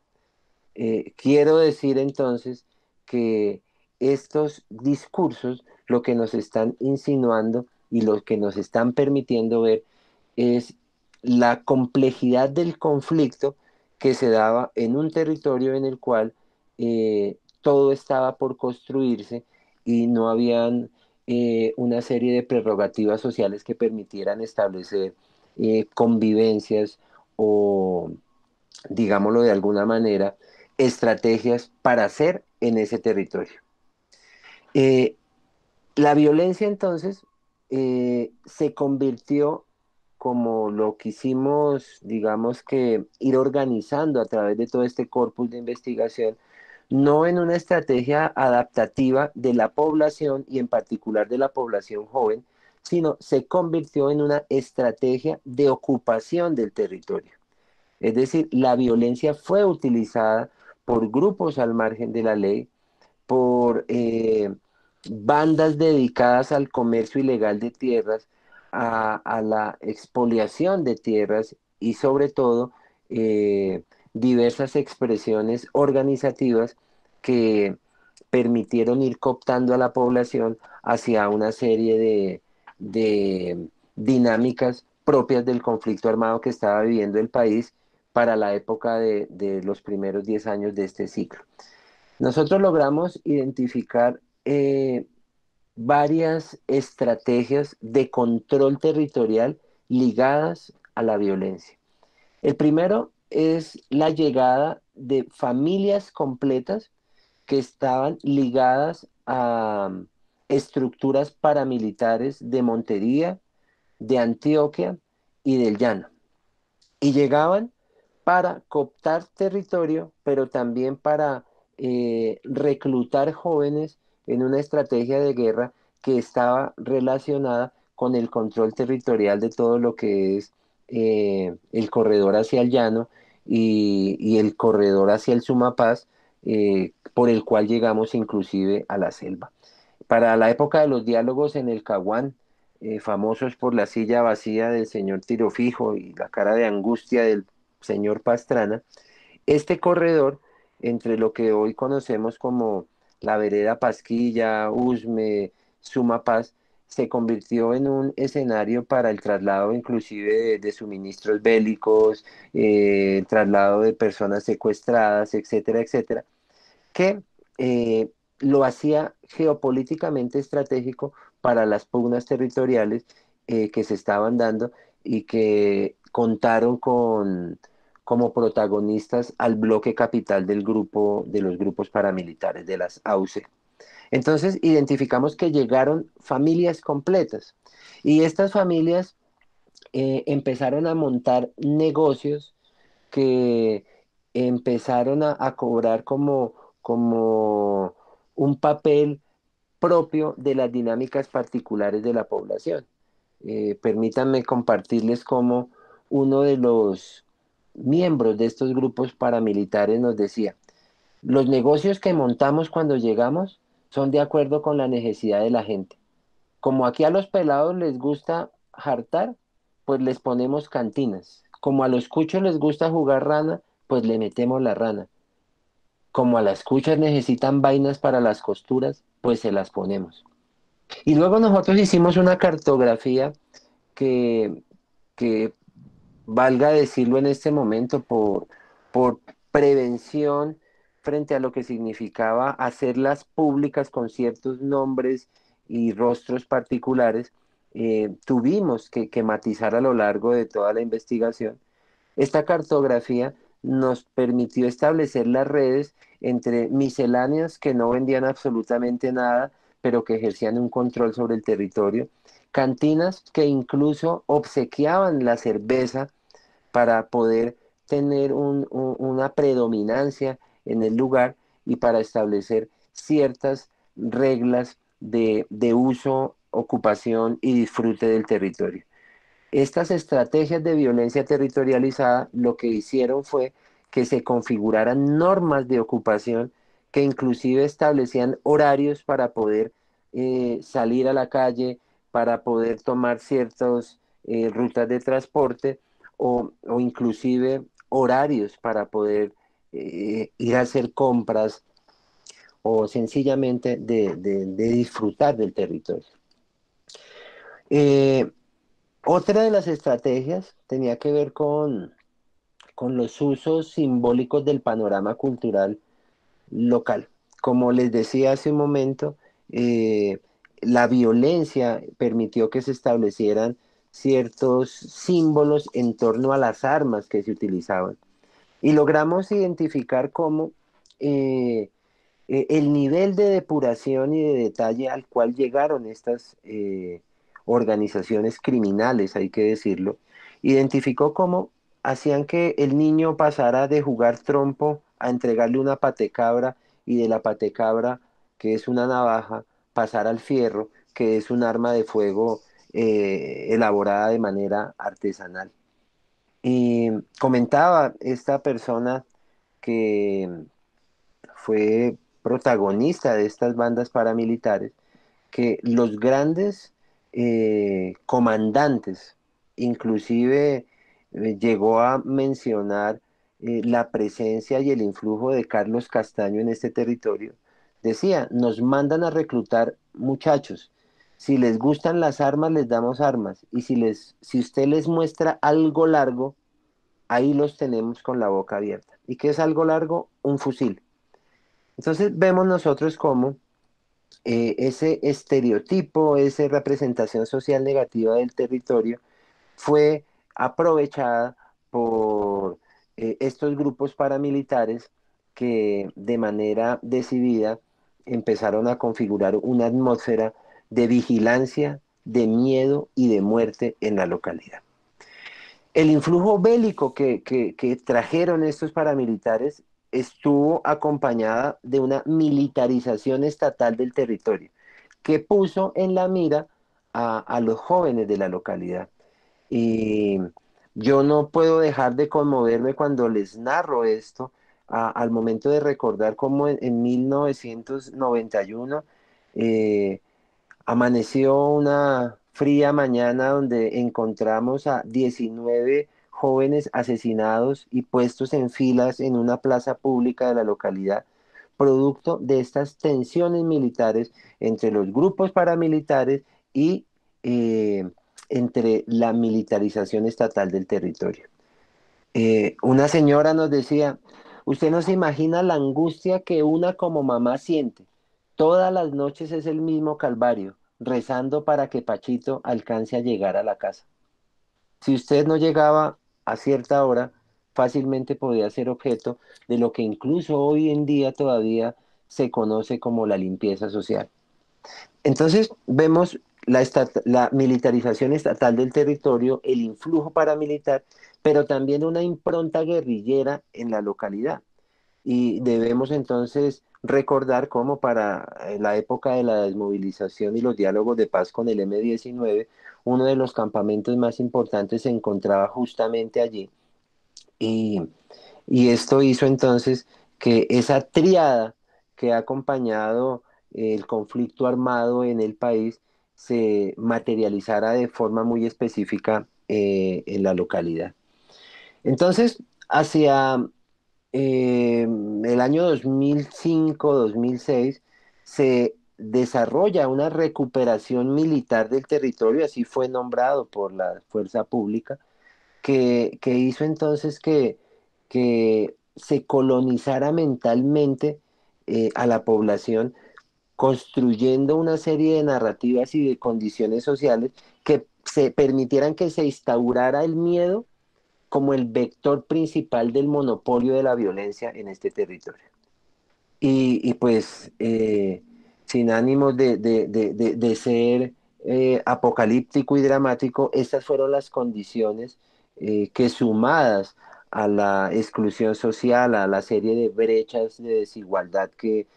Quiero decir entonces que estos discursos lo que nos están insinuando y lo que nos están permitiendo ver es la complejidad del conflicto que se daba en un territorio en el cual todo estaba por construirse y no habían una serie de prerrogativas sociales que permitieran establecer convivencias o, digámoslo de alguna manera, estrategias para hacer en ese territorio. Eh, la violencia entonces se convirtió, como lo quisimos, digamos que ir organizando a través de todo este corpus de investigación, no en una estrategia adaptativa de la población y en particular de la población joven, sino se convirtió en una estrategia de ocupación del territorio. Es decir, la violencia fue utilizada por grupos al margen de la ley, por bandas dedicadas al comercio ilegal de tierras, a la expoliación de tierras y sobre todo diversas expresiones organizativas que permitieron ir cooptando a la población hacia una serie de dinámicas propias del conflicto armado que estaba viviendo el país para la época de los primeros 10 años de este ciclo. Nosotros logramos identificar varias estrategias de control territorial ligadas a la violencia. El primero es la llegada de familias completas que estaban ligadas a estructuras paramilitares de Montería, de Antioquia y del Llano. Y llegaban para cooptar territorio, pero también para reclutar jóvenes en una estrategia de guerra que estaba relacionada con el control territorial de todo lo que es el corredor hacia el llano y el corredor hacia el Sumapaz, por el cual llegamos inclusive a la selva. Para la época de los diálogos en el Caguán, famosos por la silla vacía del señor Tirofijo y la cara de angustia del señor Pastrana, este corredor, entre lo que hoy conocemos como la vereda Pasquilla, Usme, Sumapaz, se convirtió en un escenario para el traslado inclusive de suministros bélicos, traslado de personas secuestradas, etcétera, etcétera, que lo hacía geopolíticamente estratégico para las pugnas territoriales que se estaban dando y que contaron con como protagonistas al bloque capital del grupo de los grupos paramilitares de las AUC. Entonces identificamos que llegaron familias completas y estas familias empezaron a montar negocios que empezaron a cobrar como un papel propio de las dinámicas particulares de la población. Permítanme compartirles cómo uno de los miembros de estos grupos paramilitares nos decía, los negocios que montamos cuando llegamos son de acuerdo con la necesidad de la gente. Como aquí a los pelados les gusta jartar, pues les ponemos cantinas. Como a los cuchos les gusta jugar rana, pues le metemos la rana. Como a las cuchas necesitan vainas para las costuras, pues se las ponemos. Y luego nosotros hicimos una cartografía que, que valga decirlo en este momento, por prevención frente a lo que significaba hacerlas públicas con ciertos nombres y rostros particulares, tuvimos que matizar a lo largo de toda la investigación. Esta cartografía nos permitió establecer las redes entre misceláneas que no vendían absolutamente nada, pero que ejercían un control sobre el territorio, cantinas que incluso obsequiaban la cerveza para poder tener una predominancia en el lugar y para establecer ciertas reglas de uso, ocupación y disfrute del territorio. Estas estrategias de violencia territorializada lo que hicieron fue que se configuraran normas de ocupación que inclusive establecían horarios para poder salir a la calle, para poder tomar ciertas rutas de transporte o inclusive horarios para poder ir a hacer compras o sencillamente de disfrutar del territorio. Eh, Otra de las estrategias tenía que ver con los usos simbólicos del panorama cultural local. Como les decía hace un momento, eh, la violencia permitió que se establecieran ciertos símbolos en torno a las armas que se utilizaban. Y logramos identificar cómo eh, el nivel de depuración y de detalle al cual llegaron estas organizaciones criminales, hay que decirlo, identificó cómo hacían que el niño pasara de jugar trompo a entregarle una patecabra y de la patecabra, que es una navaja, pasar al fierro, que es un arma de fuego elaborada de manera artesanal. Y comentaba esta persona que fue protagonista de estas bandas paramilitares, que los grandes comandantes, inclusive llegó a mencionar la presencia y el influjo de Carlos Castaño en este territorio, decía, nos mandan a reclutar muchachos. Si les gustan las armas, les damos armas. Y si usted les muestra algo largo, ahí los tenemos con la boca abierta. ¿Y qué es algo largo? Un fusil. Entonces vemos nosotros cómo ese estereotipo, esa representación social negativa del territorio fue aprovechada por estos grupos paramilitares que de manera decidida empezaron a configurar una atmósfera de vigilancia, de miedo y de muerte en la localidad. El influjo bélico que trajeron estos paramilitares estuvo acompañada de una militarización estatal del territorio, que puso en la mira a los jóvenes de la localidad. Y yo no puedo dejar de conmoverme cuando les narro esto, al momento de recordar cómo en 1991 eh, amaneció una fría mañana donde encontramos a 19 jóvenes asesinados y puestos en filas en una plaza pública de la localidad, producto de estas tensiones militares entre los grupos paramilitares y eh, entre la militarización estatal del territorio. Una señora nos decía, usted no se imagina la angustia que una como mamá siente. Todas las noches es el mismo calvario, rezando para que Pachito alcance a llegar a la casa. Si usted no llegaba a cierta hora, fácilmente podía ser objeto de lo que incluso hoy en día todavía se conoce como la limpieza social. Entonces vemos la militarización estatal del territorio, el influjo paramilitar, pero también una impronta guerrillera en la localidad. Y debemos entonces recordar cómo para la época de la desmovilización y los diálogos de paz con el M-19, uno de los campamentos más importantes se encontraba justamente allí. Y, y esto hizo entonces que esa tríada que ha acompañado el conflicto armado en el país se materializara de forma muy específica en la localidad. Entonces, hacia el año 2005-2006 se desarrolla una recuperación militar del territorio, así fue nombrado por la fuerza pública, que hizo entonces que se colonizara mentalmente a la población, construyendo una serie de narrativas y de condiciones sociales que se permitieran que se instaurara el miedo como el vector principal del monopolio de la violencia en este territorio. y pues sin ánimos de ser apocalíptico y dramático, estas fueron las condiciones que sumadas a la exclusión social, a la serie de brechas de desigualdad que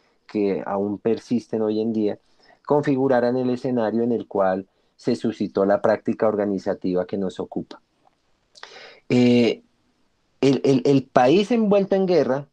aún persisten hoy en día, configuraran el escenario en el cual se suscitó la práctica organizativa que nos ocupa. Eh, el país envuelto en guerra,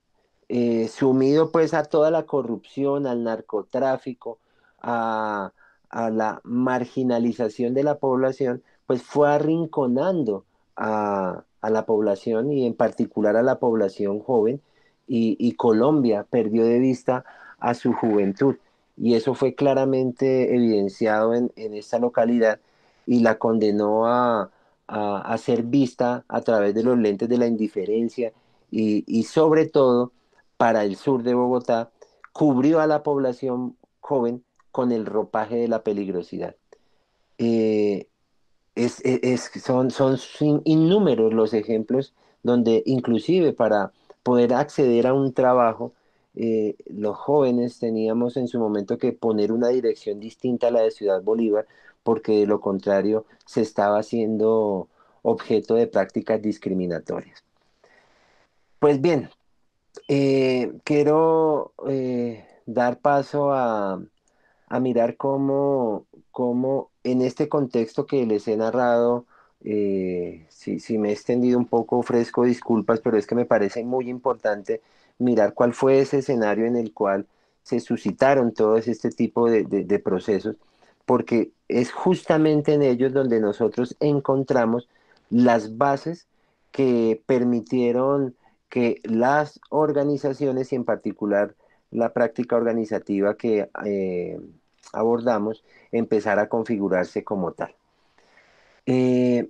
sumido pues a toda la corrupción, al narcotráfico, a, a la marginalización de la población, pues fue arrinconando a la población y en particular a la población joven y Colombia perdió de vista a su juventud y eso fue claramente evidenciado en esta localidad y la condenó a ser vista a través de los lentes de la indiferencia y sobre todo para el sur de Bogotá, cubrió a la población joven con el ropaje de la peligrosidad. Eh, son innúmeros los ejemplos donde inclusive para poder acceder a un trabajo, los jóvenes teníamos en su momento que poner una dirección distinta a la de Ciudad Bolívar, porque de lo contrario se estaba haciendo objeto de prácticas discriminatorias. Pues bien, quiero dar paso a mirar cómo en este contexto que les he narrado, si me he extendido un poco, ofrezco disculpas, pero es que me parece muy importante mirar cuál fue ese escenario en el cual se suscitaron todos este tipo de procesos, porque es justamente en ellos donde nosotros encontramos las bases que permitieron que las organizaciones y en particular la práctica organizativa que abordamos empezara a configurarse como tal. Eh,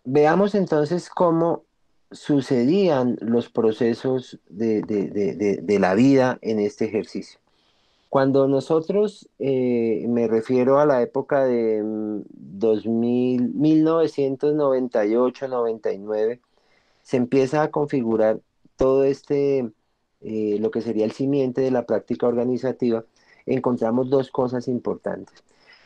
Veamos entonces cómo sucedían los procesos de la vida en este ejercicio. Cuando nosotros, me refiero a la época de 2000, 1998-99, se empieza a configurar todo lo que sería el simiente de la práctica organizativa, encontramos dos cosas importantes.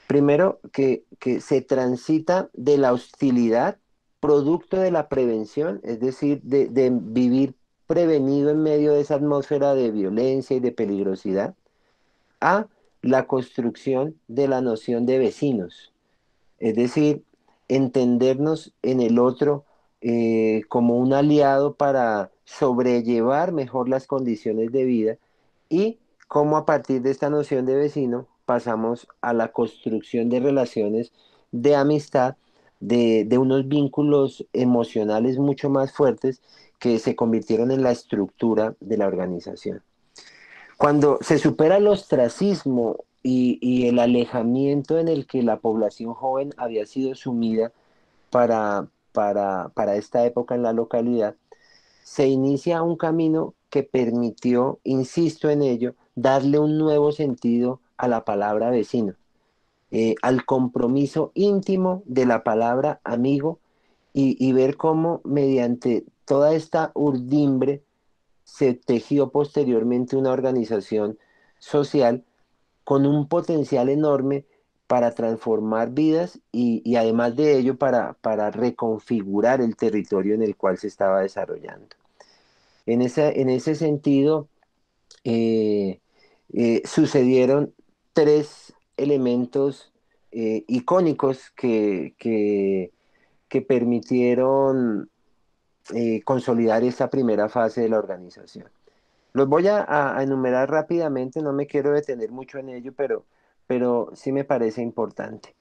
Primero, que se transita de la hostilidad, producto de la prevención, es decir, de vivir prevenido en medio de esa atmósfera de violencia y de peligrosidad, a la construcción de la noción de vecinos, es decir, entendernos en el otro como un aliado para sobrellevar mejor las condiciones de vida y cómo a partir de esta noción de vecino pasamos a la construcción de relaciones de amistad, de unos vínculos emocionales mucho más fuertes que se convirtieron en la estructura de la organización. Cuando se supera el ostracismo y el alejamiento en el que la población joven había sido sumida para esta época en la localidad, se inicia un camino que permitió, insisto en ello, darle un nuevo sentido a la palabra vecino, al compromiso íntimo de la palabra amigo y ver cómo mediante toda esta urdimbre se tejió posteriormente una organización social con un potencial enorme para transformar vidas y además de ello para reconfigurar el territorio en el cual se estaba desarrollando. En ese sentido, eh, sucedieron tres elementos icónicos que permitieron consolidar esta primera fase de la organización. Los voy a enumerar rápidamente, no me quiero detener mucho en ello, pero sí me parece importante.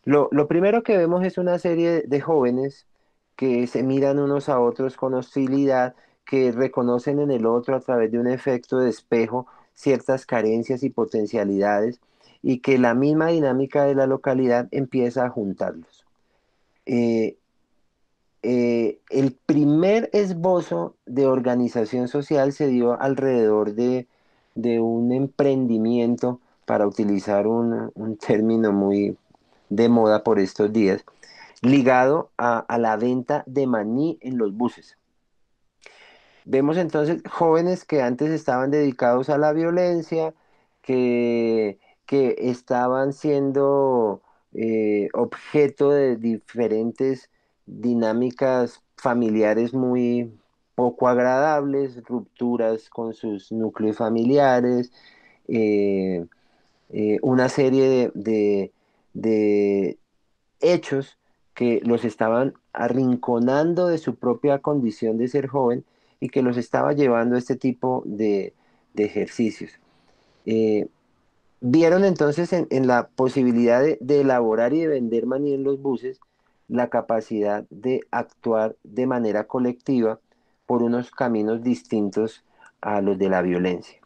Lo primero que vemos es una serie de jóvenes que se miran unos a otros con hostilidad, que reconocen en el otro a través de un efecto de espejo ciertas carencias y potencialidades y que la misma dinámica de la localidad empieza a juntarlos. Eh, el primer esbozo de organización social se dio alrededor de un emprendimiento, para utilizar un término muy de moda por estos días, ligado a la venta de maní en los buses. Vemos entonces jóvenes que antes estaban dedicados a la violencia, que, que estaban siendo objeto de diferentes dinámicas familiares muy poco agradables, rupturas con sus núcleos familiares, eh, una serie de hechos que los estaban arrinconando de su propia condición de ser joven y que los estaba llevando a este tipo de ejercicios. Eh, Vieron entonces en la posibilidad de elaborar y de vender maní en los buses la capacidad de actuar de manera colectiva por unos caminos distintos a los de la violencia.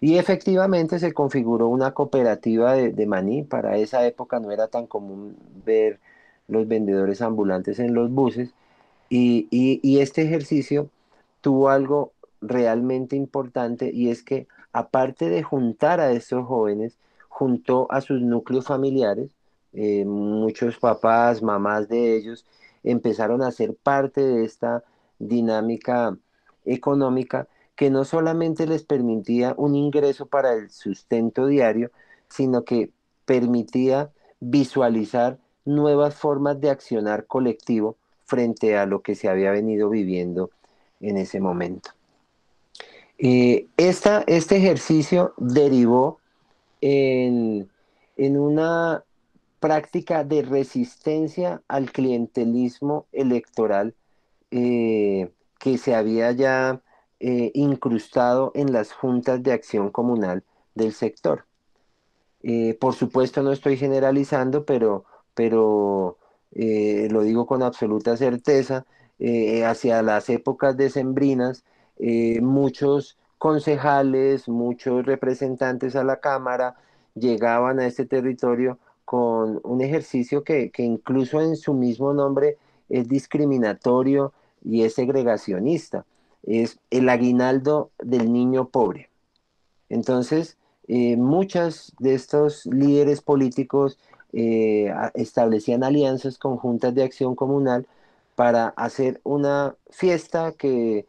Y efectivamente se configuró una cooperativa de maní. Para esa época no era tan común ver los vendedores ambulantes en los buses. Y este ejercicio tuvo algo realmente importante y es que aparte de juntar a estos jóvenes, juntó a sus núcleos familiares, muchos papás, mamás de ellos empezaron a ser parte de esta dinámica económica que no solamente les permitía un ingreso para el sustento diario, sino que permitía visualizar nuevas formas de accionar colectivo frente a lo que se había venido viviendo en ese momento. Este ejercicio derivó en, en una práctica de resistencia al clientelismo electoral que se había ya incrustado en las juntas de acción comunal del sector. Por supuesto no estoy generalizando, pero lo digo con absoluta certeza. Hacia las épocas decembrinas, muchos concejales, muchos representantes a la Cámara llegaban a este territorio con un ejercicio que incluso en su mismo nombre es discriminatorio y es segregacionista. Es el aguinaldo del niño pobre. Entonces, muchos de estos líderes políticos establecían alianzas conjuntas de acción comunal para hacer una fiesta que,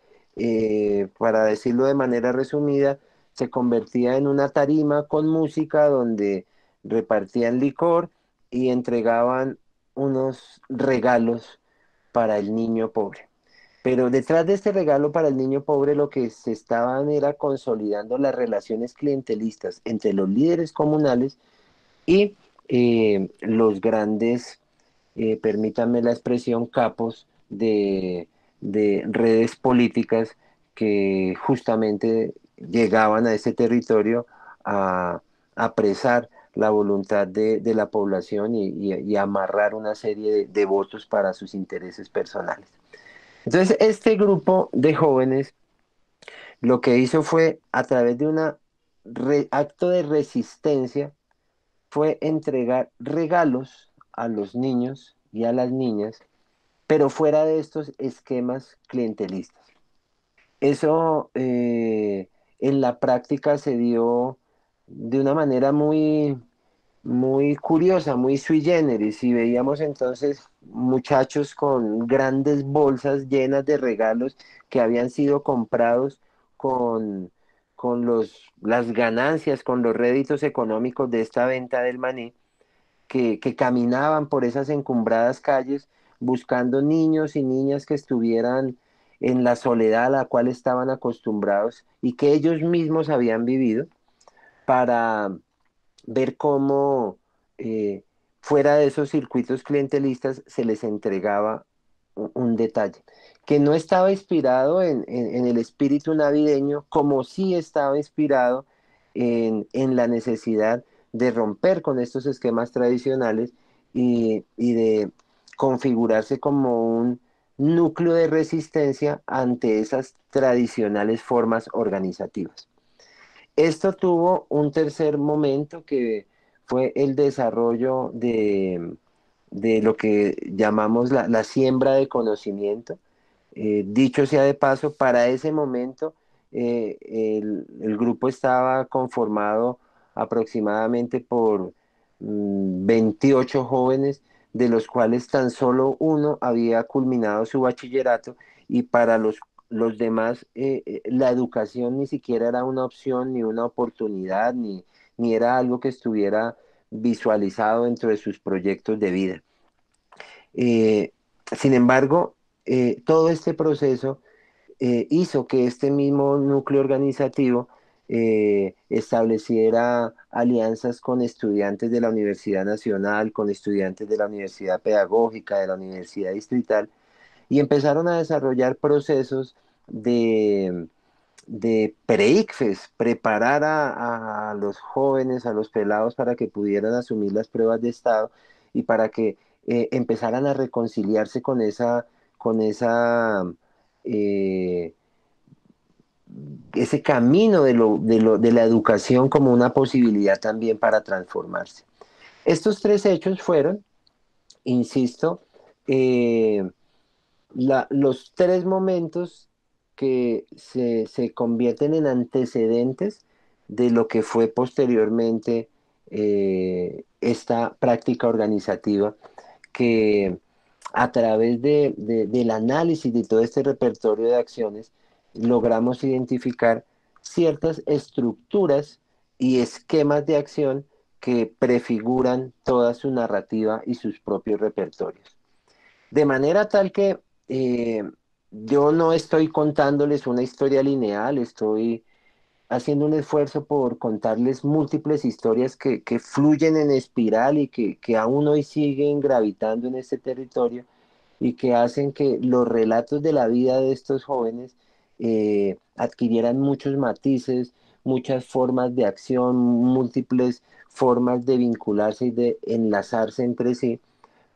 para decirlo de manera resumida, se convertía en una tarima con música donde repartían licor y entregaban unos regalos para el niño pobre. Pero detrás de este regalo para el niño pobre lo que se estaban era consolidando las relaciones clientelistas entre los líderes comunales y los grandes, permítanme la expresión, capos de redes políticas que justamente llegaban a ese territorio a apresar la voluntad de la población y amarrar una serie de votos para sus intereses personales. Entonces, este grupo de jóvenes lo que hizo fue, a través de un acto de resistencia, fue entregar regalos a los niños y a las niñas, pero fuera de estos esquemas clientelistas. Eso en la práctica se dio de una manera muy curiosa, muy sui generis, y veíamos entonces muchachos con grandes bolsas llenas de regalos que habían sido comprados con, las ganancias, con los réditos económicos de esta venta del maní, que caminaban por esas encumbradas calles buscando niños y niñas que estuvieran en la soledad a la cual estaban acostumbrados y que ellos mismos habían vivido para ver cómo fuera de esos circuitos clientelistas se les entregaba un detalle que no estaba inspirado en el espíritu navideño, como sí estaba inspirado en la necesidad de romper con estos esquemas tradicionales y de configurarse como un núcleo de resistencia ante esas tradicionales formas organizativas. Esto tuvo un tercer momento que fue el desarrollo de lo que llamamos la siembra de conocimiento. Dicho sea de paso, para ese momento el grupo estaba conformado aproximadamente por 28 jóvenes, de los cuales tan solo uno había culminado su bachillerato y para los demás, la educación ni siquiera era una opción, ni una oportunidad, ni era algo que estuviera visualizado dentro de sus proyectos de vida. Eh, Sin embargo, todo este proceso hizo que este mismo núcleo organizativo estableciera alianzas con estudiantes de la Universidad Nacional, con estudiantes de la Universidad Pedagógica, de la Universidad Distrital, y empezaron a desarrollar procesos de, de pre-ICFES, preparar a los jóvenes, a los pelados para que pudieran asumir las pruebas de estado y para que empezaran a reconciliarse con eh, ese camino de la educación como una posibilidad también para transformarse. Estos tres hechos fueron, insisto, eh, los tres momentos que se convierten en antecedentes de lo que fue posteriormente esta práctica organizativa que a través del análisis de todo este repertorio de acciones logramos identificar ciertas estructuras y esquemas de acción que prefiguran toda su narrativa y sus propios repertorios. De manera tal que eh, yo no estoy contándoles una historia lineal, estoy haciendo un esfuerzo por contarles múltiples historias que fluyen en espiral y que aún hoy siguen gravitando en este territorio y que hacen que los relatos de la vida de estos jóvenes adquirieran muchos matices, muchas formas de acción, múltiples formas de vincularse y de enlazarse entre sí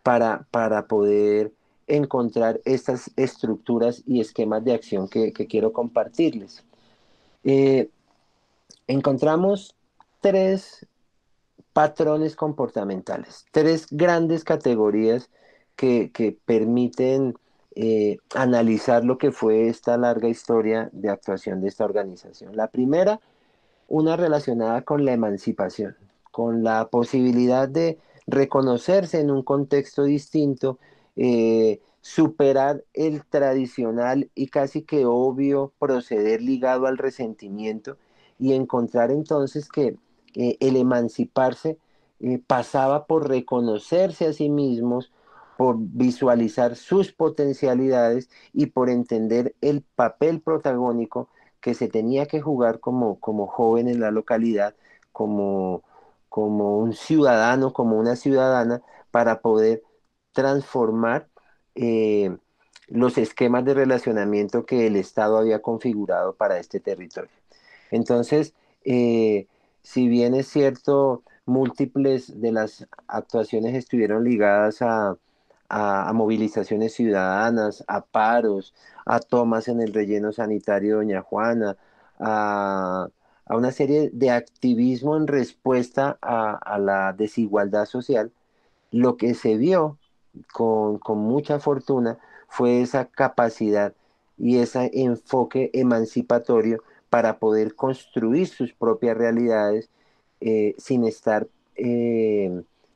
para poder encontrar estas estructuras y esquemas de acción que quiero compartirles. Eh, Encontramos tres patrones comportamentales, tres grandes categorías que permiten analizar lo que fue esta larga historia de actuación de esta organización. La primera, una relacionada con la emancipación, con la posibilidad de reconocerse en un contexto distinto, superar el tradicional y casi que obvio proceder ligado al resentimiento y encontrar entonces que el emanciparse pasaba por reconocerse a sí mismos, por visualizar sus potencialidades y por entender el papel protagónico que se tenía que jugar como joven en la localidad, como, como un ciudadano, como una ciudadana, para poder transformar eh, los esquemas de relacionamiento que el Estado había configurado para este territorio. Entonces, eh, si bien es cierto, múltiples de las actuaciones estuvieron ligadas a movilizaciones ciudadanas, a paros, a tomas en el relleno sanitario Doña Juana, a una serie de activismo en respuesta a la desigualdad social, lo que se vio con mucha fortuna fue esa capacidad y ese enfoque emancipatorio para poder construir sus propias realidades sin estar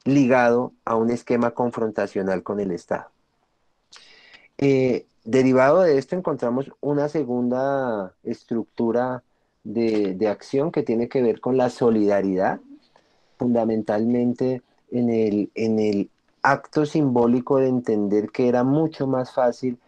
ligado a un esquema confrontacional con el Estado. Derivado de esto encontramos una segunda estructura de acción que tiene que ver con la solidaridad, fundamentalmente en el acto simbólico de entender que era mucho más fácil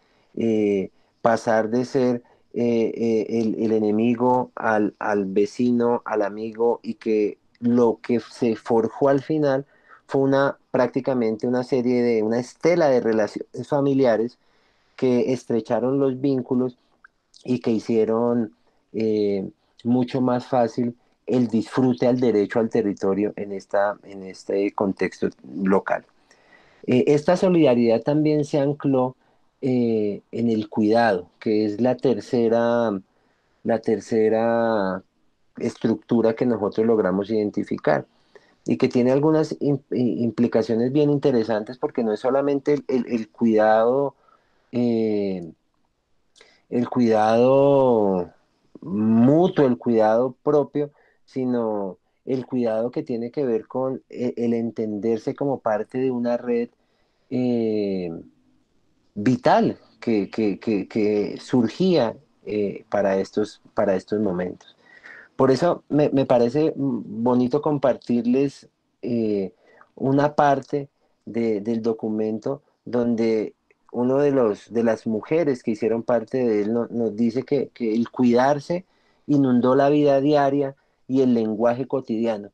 pasar de ser el enemigo al vecino, al amigo, y que lo que se forjó al final fue prácticamente una estela de relaciones familiares que estrecharon los vínculos y que hicieron eh, mucho más fácil el disfrute al derecho al territorio en este contexto local. Esta solidaridad también se ancló en el cuidado, que es la tercera estructura que nosotros logramos identificar y que tiene algunas implicaciones bien interesantes porque no es solamente eh, el cuidado mutuo, el cuidado propio, sino el cuidado que tiene que ver con el entenderse como parte de una red eh, vital que surgía para estos momentos. Por eso me parece bonito compartirles una parte del documento donde uno de las mujeres que hicieron parte de él nos dice que el cuidarse inundó la vida diaria y el lenguaje cotidiano.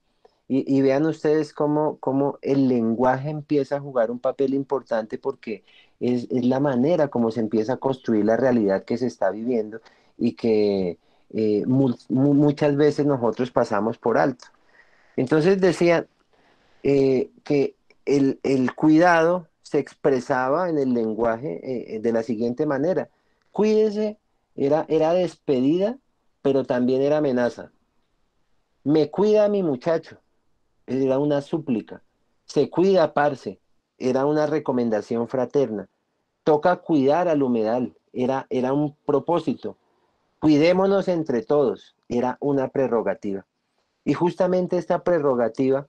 Y vean ustedes cómo el lenguaje empieza a jugar un papel importante porque es la manera como se empieza a construir la realidad que se está viviendo y que muchas veces nosotros pasamos por alto. Entonces decía que el cuidado se expresaba en el lenguaje de la siguiente manera. Cuídese era despedida, pero también era amenaza. Me cuida mi muchacho, era una súplica. Se cuida, parce, era una recomendación fraterna. Toca cuidar al humedal, era un propósito. Cuidémonos entre todos, era una prerrogativa. Y justamente esta prerrogativa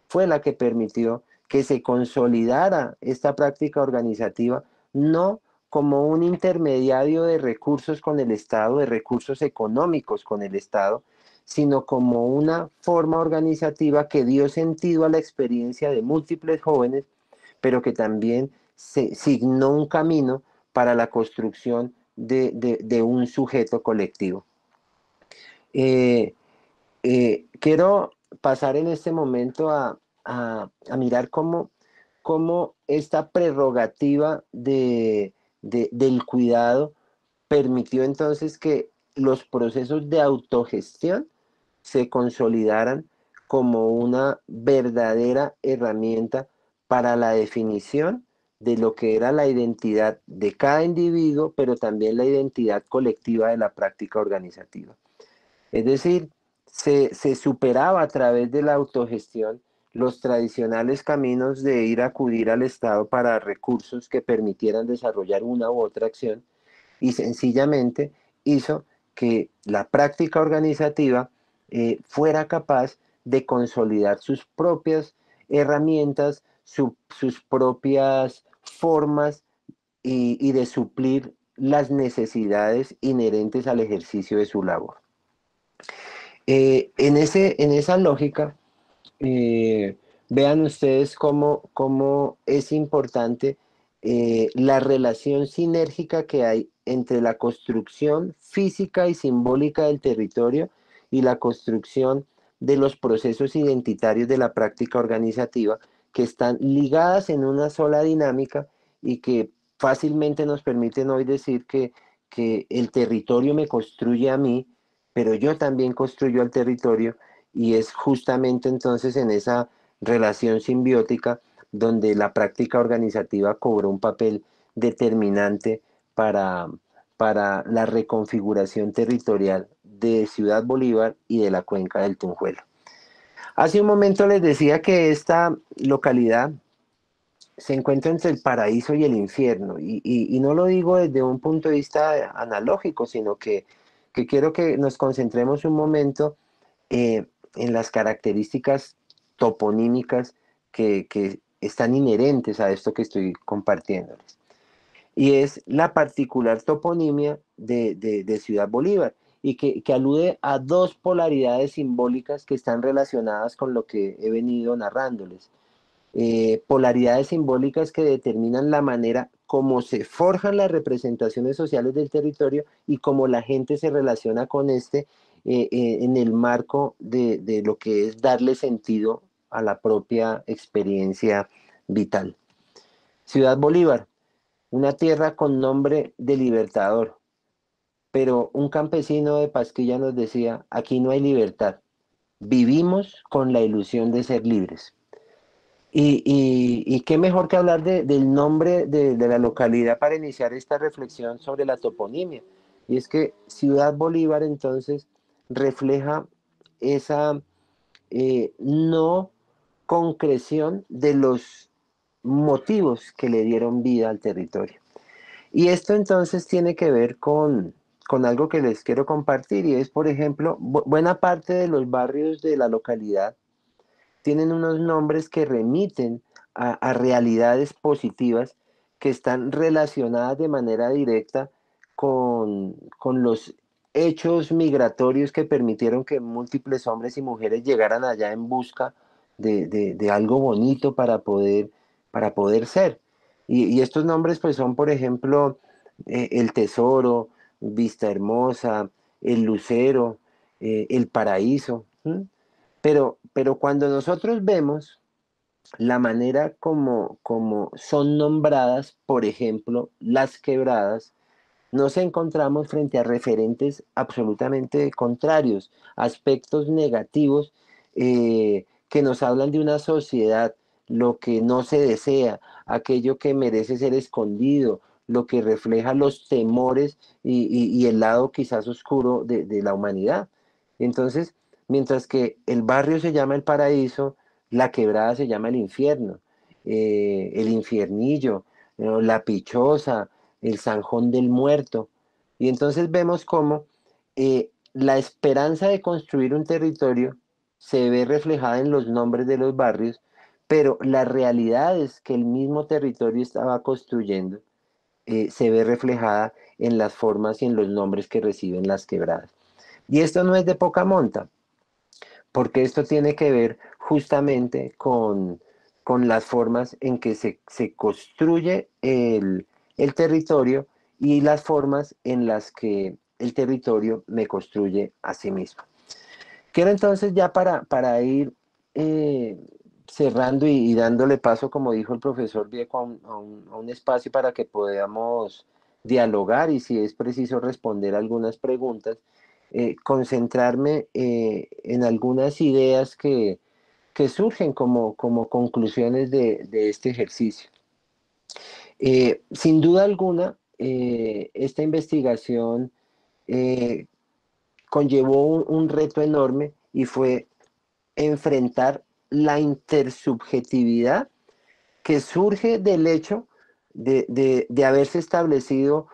fue la que permitió que se consolidara esta práctica organizativa, no como un intermediario de recursos con el Estado, de recursos económicos con el Estado, sino como una forma organizativa que dio sentido a la experiencia de múltiples jóvenes, pero que también se signó un camino para la construcción de un sujeto colectivo. Eh, quiero pasar en este momento a mirar cómo esta prerrogativa del cuidado permitió entonces que los procesos de autogestión se consolidaran como una verdadera herramienta para la definición de lo que era la identidad de cada individuo, pero también la identidad colectiva de la práctica organizativa. Es decir, se superaba a través de la autogestión los tradicionales caminos de ir a acudir al Estado para recursos que permitieran desarrollar una u otra acción y sencillamente hizo que la práctica organizativa fuera capaz de consolidar sus propias herramientas, sus propias formas y de suplir las necesidades inherentes al ejercicio de su labor. En esa lógica, eh, vean ustedes cómo es importante la relación sinérgica que hay entre la construcción física y simbólica del territorio y la construcción de los procesos identitarios de la práctica organizativa que están ligadas en una sola dinámica y que fácilmente nos permiten hoy decir que el territorio me construye a mí, pero yo también construyo al territorio y es justamente entonces en esa relación simbiótica donde la práctica organizativa cobró un papel determinante para, para la reconfiguración territorial de Ciudad Bolívar y de la cuenca del Tunjuelo. Hace un momento les decía que esta localidad se encuentra entre el paraíso y el infierno, y no lo digo desde un punto de vista analógico, sino que quiero que nos concentremos un momento en las características toponímicas que están inherentes a esto que estoy compartiéndoles. Y es la particular toponimia de Ciudad Bolívar y que alude a dos polaridades simbólicas que están relacionadas con lo que he venido narrándoles. Polaridades simbólicas que determinan la manera como se forjan las representaciones sociales del territorio y cómo la gente se relaciona con este en el marco de lo que es darle sentido a la propia experiencia vital. Ciudad Bolívar, una tierra con nombre de libertador, pero un campesino de Pasquilla nos decía, aquí no hay libertad, vivimos con la ilusión de ser libres. Y qué mejor que hablar del nombre de la localidad para iniciar esta reflexión sobre la toponimia. Y es que Ciudad Bolívar entonces refleja esa no concreción de los motivos que le dieron vida al territorio. Y esto entonces tiene que ver con algo que les quiero compartir y es, por ejemplo, buena parte de los barrios de la localidad tienen unos nombres que remiten a realidades positivas que están relacionadas de manera directa con los hechos migratorios que permitieron que múltiples hombres y mujeres llegaran allá en busca de algo bonito para poder ser. Y estos nombres pues son, por ejemplo, El Tesoro, Vista Hermosa, El Lucero, El Paraíso. ¿M? Pero cuando nosotros vemos la manera como son nombradas, por ejemplo, las quebradas, nos encontramos frente a referentes absolutamente contrarios, aspectos negativos que nos hablan de una sociedad, lo que no se desea, aquello que merece ser escondido, lo que refleja los temores y el lado quizás oscuro de la humanidad. Entonces, mientras que el barrio se llama el paraíso, la quebrada se llama el infierno, el infiernillo, la pichosa, el Zanjón del Muerto. Y entonces vemos cómo la esperanza de construir un territorio se ve reflejada en los nombres de los barrios, pero las realidades que el mismo territorio estaba construyendo se ve reflejada en las formas y en los nombres que reciben las quebradas. Y esto no es de poca monta, porque esto tiene que ver justamente con las formas en que se construye el territorio y las formas en las que el territorio me construye a sí mismo. Quiero entonces ya para ir eh, cerrando y dándole paso, como dijo el profesor Vieco, a un espacio para que podamos dialogar y si es preciso responder algunas preguntas, concentrarme en algunas ideas que surgen como conclusiones de este ejercicio. Sin duda alguna, esta investigación eh, conllevó un reto enorme y fue enfrentar la intersubjetividad que surge del hecho de haberse establecido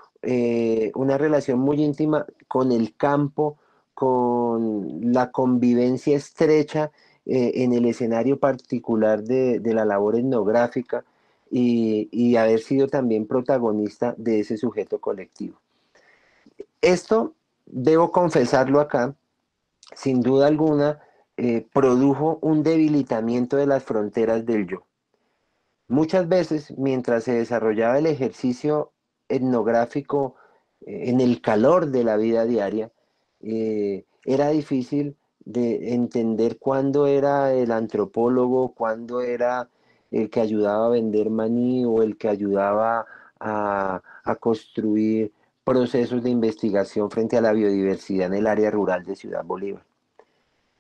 una relación muy íntima con el campo, con la convivencia estrecha en el escenario particular de la labor etnográfica y haber sido también protagonista de ese sujeto colectivo. Esto, debo confesarlo acá, sin duda alguna, produjo un debilitamiento de las fronteras del yo. Muchas veces, mientras se desarrollaba el ejercicio etnográfico en el calor de la vida diaria, era difícil de entender cuándo era el antropólogo, cuándo era el que ayudaba a vender maní o el que ayudaba a construir procesos de investigación frente a la biodiversidad en el área rural de Ciudad Bolívar.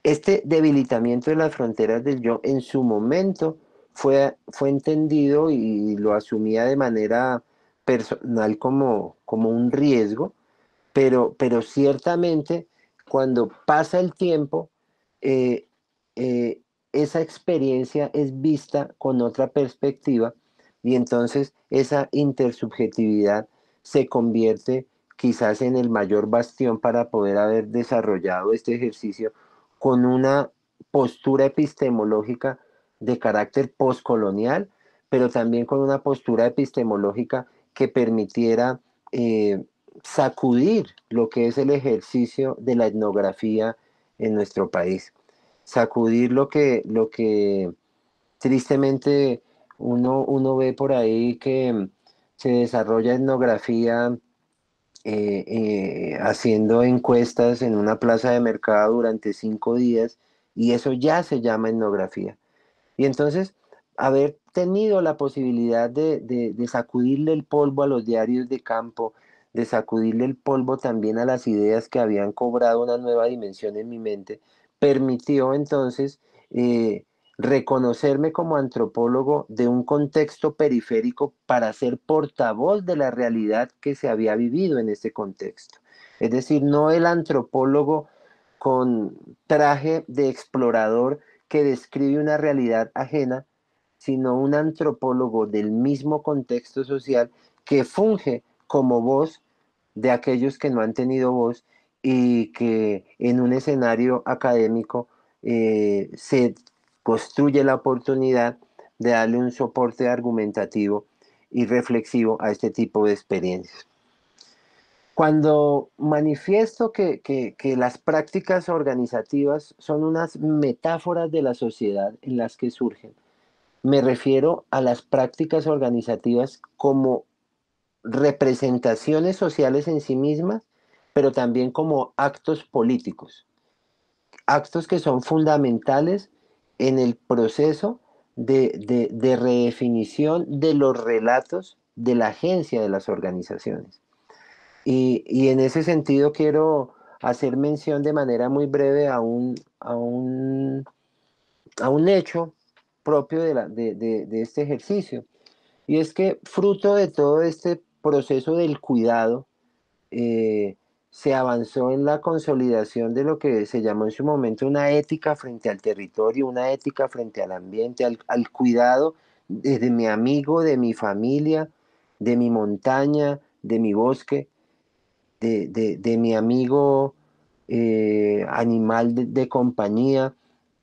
Este debilitamiento de las fronteras del yo en su momento fue entendido y lo asumía de manera personal como un riesgo, pero ciertamente cuando pasa el tiempo, eh, eh, esa experiencia es vista con otra perspectiva y entonces esa intersubjetividad se convierte quizás en el mayor bastión para poder haber desarrollado este ejercicio con una postura epistemológica de carácter postcolonial, pero también con una postura epistemológica que permitiera sacudir lo que es el ejercicio de la etnografía en nuestro país. Sacudir lo que tristemente uno ve por ahí que se desarrolla etnografía haciendo encuestas en una plaza de mercado durante 5 días y eso ya se llama etnografía. Y entonces, haber tenido la posibilidad de sacudirle el polvo a los diarios de campo, de sacudirle el polvo también a las ideas que habían cobrado una nueva dimensión en mi mente, permitió entonces reconocerme como antropólogo de un contexto periférico para ser portavoz de la realidad que se había vivido en ese contexto. Es decir, no el antropólogo con traje de explorador que describe una realidad ajena, sino un antropólogo del mismo contexto social que funge como voz de aquellos que no han tenido voz y que en un escenario académico se construye la oportunidad de darle un soporte argumentativo y reflexivo a este tipo de experiencias. Cuando manifiesto que las prácticas organizativas son unas metáforas de la sociedad en las que surgen, me refiero a las prácticas organizativas como representaciones sociales en sí mismas, pero también como actos políticos, actos que son fundamentales en el proceso de redefinición de los relatos de la agencia de las organizaciones. Y en ese sentido quiero hacer mención de manera muy breve a un hecho propio de este ejercicio. Y es que fruto de todo este proceso del cuidado, eh, se avanzó en la consolidación de lo que se llamó en su momento una ética frente al territorio, una ética frente al ambiente, al cuidado de mi amigo, de mi familia, de mi montaña, de mi bosque, de mi amigo animal de compañía,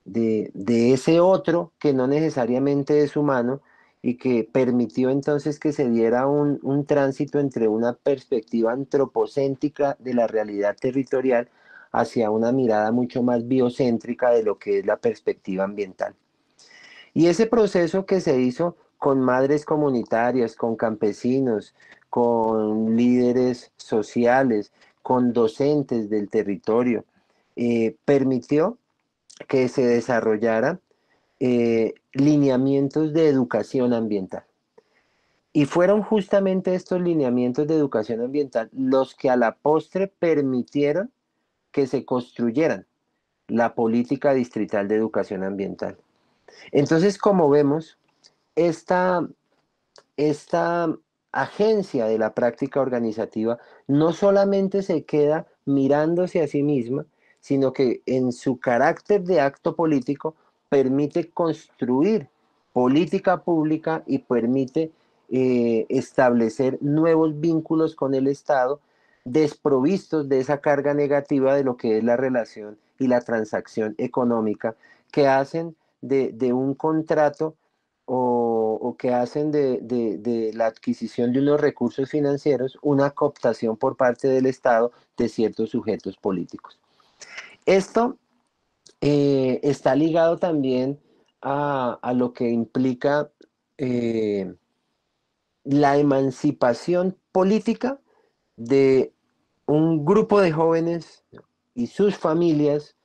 de ese otro que no necesariamente es humano y que permitió entonces que se diera un tránsito entre una perspectiva antropocéntrica de la realidad territorial hacia una mirada mucho más biocéntrica de lo que es la perspectiva ambiental. Y ese proceso que se hizo con madres comunitarias, con campesinos, con líderes sociales, con docentes del territorio, permitió que se desarrollaran lineamientos de educación ambiental. Y fueron justamente estos lineamientos de educación ambiental los que a la postre permitieron que se construyeran la política distrital de educación ambiental. Entonces, como vemos, esta, esta agencia de la práctica organizativa no solamente se queda mirándose a sí misma, sino que en su carácter de acto político permite construir política pública y permite establecer nuevos vínculos con el Estado desprovistos de esa carga negativa de lo que es la relación y la transacción económica que hacen de un contrato o que hacen de la adquisición de unos recursos financieros una cooptación por parte del Estado de ciertos sujetos políticos. Esto está ligado también a lo que implica eh, la emancipación política de un grupo de jóvenes y sus familias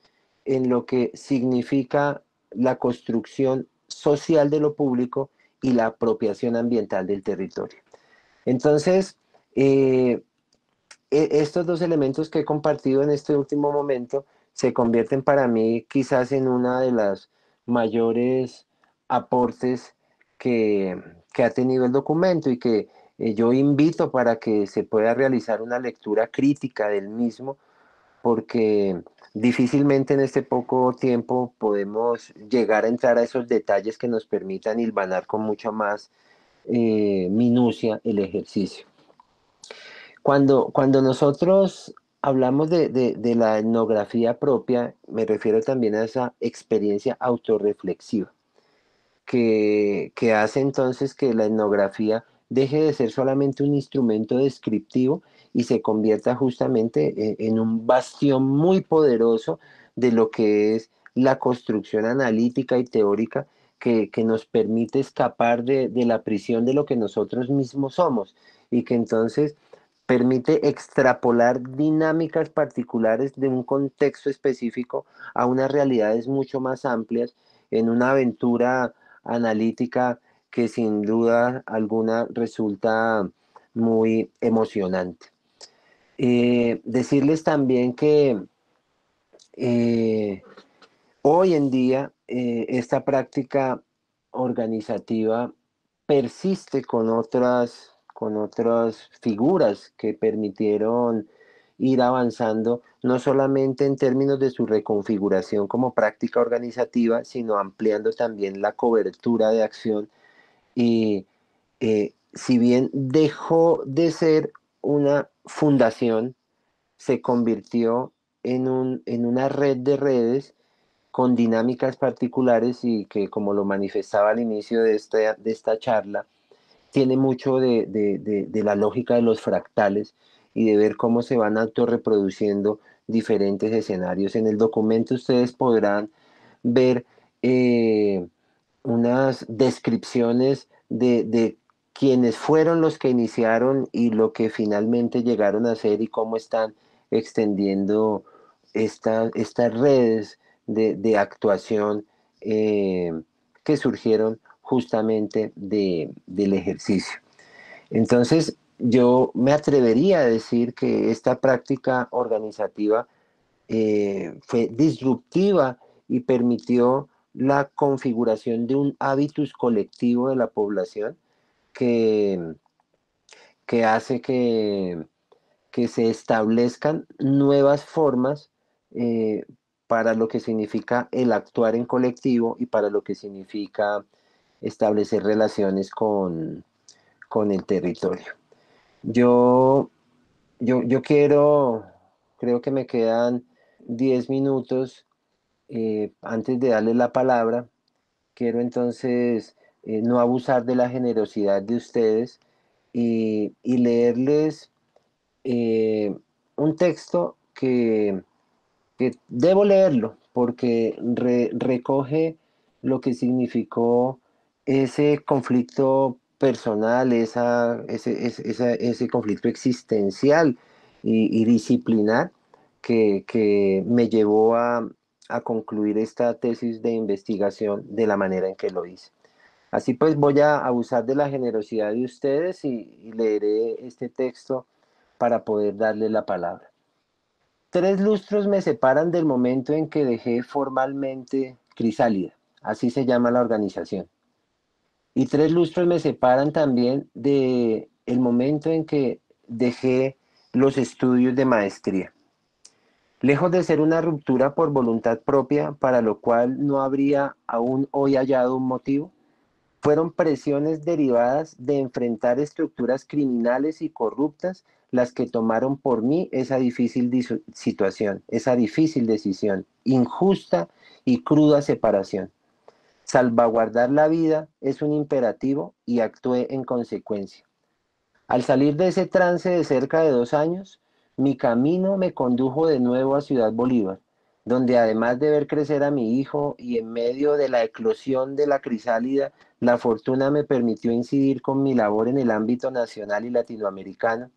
en lo que significa la construcción social de lo público y la apropiación ambiental del territorio. Entonces, eh, estos dos elementos que he compartido en este último momento se convierten para mí quizás en una de las mayores aportes que, que ha tenido el documento y que yo invito para que se pueda realizar una lectura crítica del mismo, porque difícilmente en este poco tiempo podemos llegar a entrar a esos detalles que nos permitan hilvanar con mucha más minucia el ejercicio. Cuando nosotros hablamos de la etnografía propia, me refiero también a esa experiencia autorreflexiva que hace entonces que la etnografía deje de ser solamente un instrumento descriptivo y se convierta justamente en un bastión muy poderoso de lo que es la construcción analítica y teórica que nos permite escapar de la prisión de lo que nosotros mismos somos y que entonces permite extrapolar dinámicas particulares de un contexto específico a unas realidades mucho más amplias en una aventura analítica que sin duda alguna resulta muy emocionante. Decirles también que eh, hoy en día esta práctica organizativa persiste con otras figuras que permitieron ir avanzando, no solamente en términos de su reconfiguración como práctica organizativa, sino ampliando también la cobertura de acción. Y si bien dejó de ser una fundación, se convirtió en una red de redes con dinámicas particulares y que, como lo manifestaba al inicio de esta charla, tiene mucho de la lógica de los fractales y de ver cómo se van autorreproduciendo diferentes escenarios. En el documento ustedes podrán ver eh, unas descripciones de quienes fueron los que iniciaron y lo que finalmente llegaron a hacer y cómo están extendiendo estas redes de actuación que surgieron justamente del ejercicio. Entonces, yo me atrevería a decir que esta práctica organizativa fue disruptiva y permitió la configuración de un hábitus colectivo de la población que, que hace que se establezcan nuevas formas eh, para lo que significa el actuar en colectivo y para lo que significa establecer relaciones con el territorio. Yo, yo creo que me quedan 10 minutos antes de darle la palabra. Quiero entonces no abusar de la generosidad de ustedes y leerles un texto que debo leerlo porque recoge lo que significó ese conflicto personal, ese conflicto existencial y disciplinar que me llevó a concluir esta tesis de investigación de la manera en que lo hice. Así pues voy a abusar de la generosidad de ustedes y leeré este texto para poder darle la palabra. 3 lustros me separan del momento en que dejé formalmente Crisálida, así se llama la organización. Y 3 lustros me separan también de el momento en que dejé los estudios de maestría. Lejos de ser una ruptura por voluntad propia, para lo cual no habría aún hoy hallado un motivo, fueron presiones derivadas de enfrentar estructuras criminales y corruptas las que tomaron por mí esa difícil situación, esa difícil decisión, injusta y cruda separación. Salvaguardar la vida es un imperativo y actué en consecuencia. Al salir de ese trance de cerca de 2 años, mi camino me condujo de nuevo a Ciudad Bolívar, donde además de ver crecer a mi hijo y en medio de la eclosión de la crisálida, la fortuna me permitió incidir con mi labor en el ámbito nacional y latinoamericano,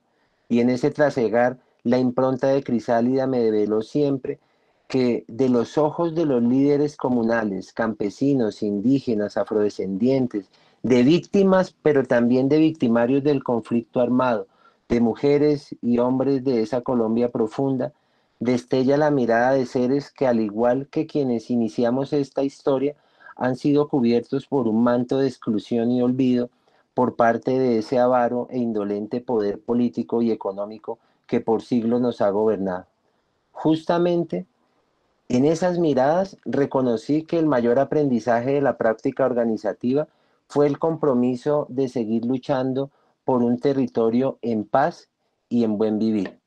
y en ese trasegar la impronta de Crisálida me develó siempre que de los ojos de los líderes comunales, campesinos, indígenas, afrodescendientes, de víctimas, pero también de victimarios del conflicto armado, de mujeres y hombres de esa Colombia profunda, destella la mirada de seres que, al igual que quienes iniciamos esta historia, han sido cubiertos por un manto de exclusión y olvido por parte de ese avaro e indolente poder político y económico que por siglos nos ha gobernado. Justamente en esas miradas reconocí que el mayor aprendizaje de la práctica organizativa fue el compromiso de seguir luchando por un territorio en paz y en buen vivir.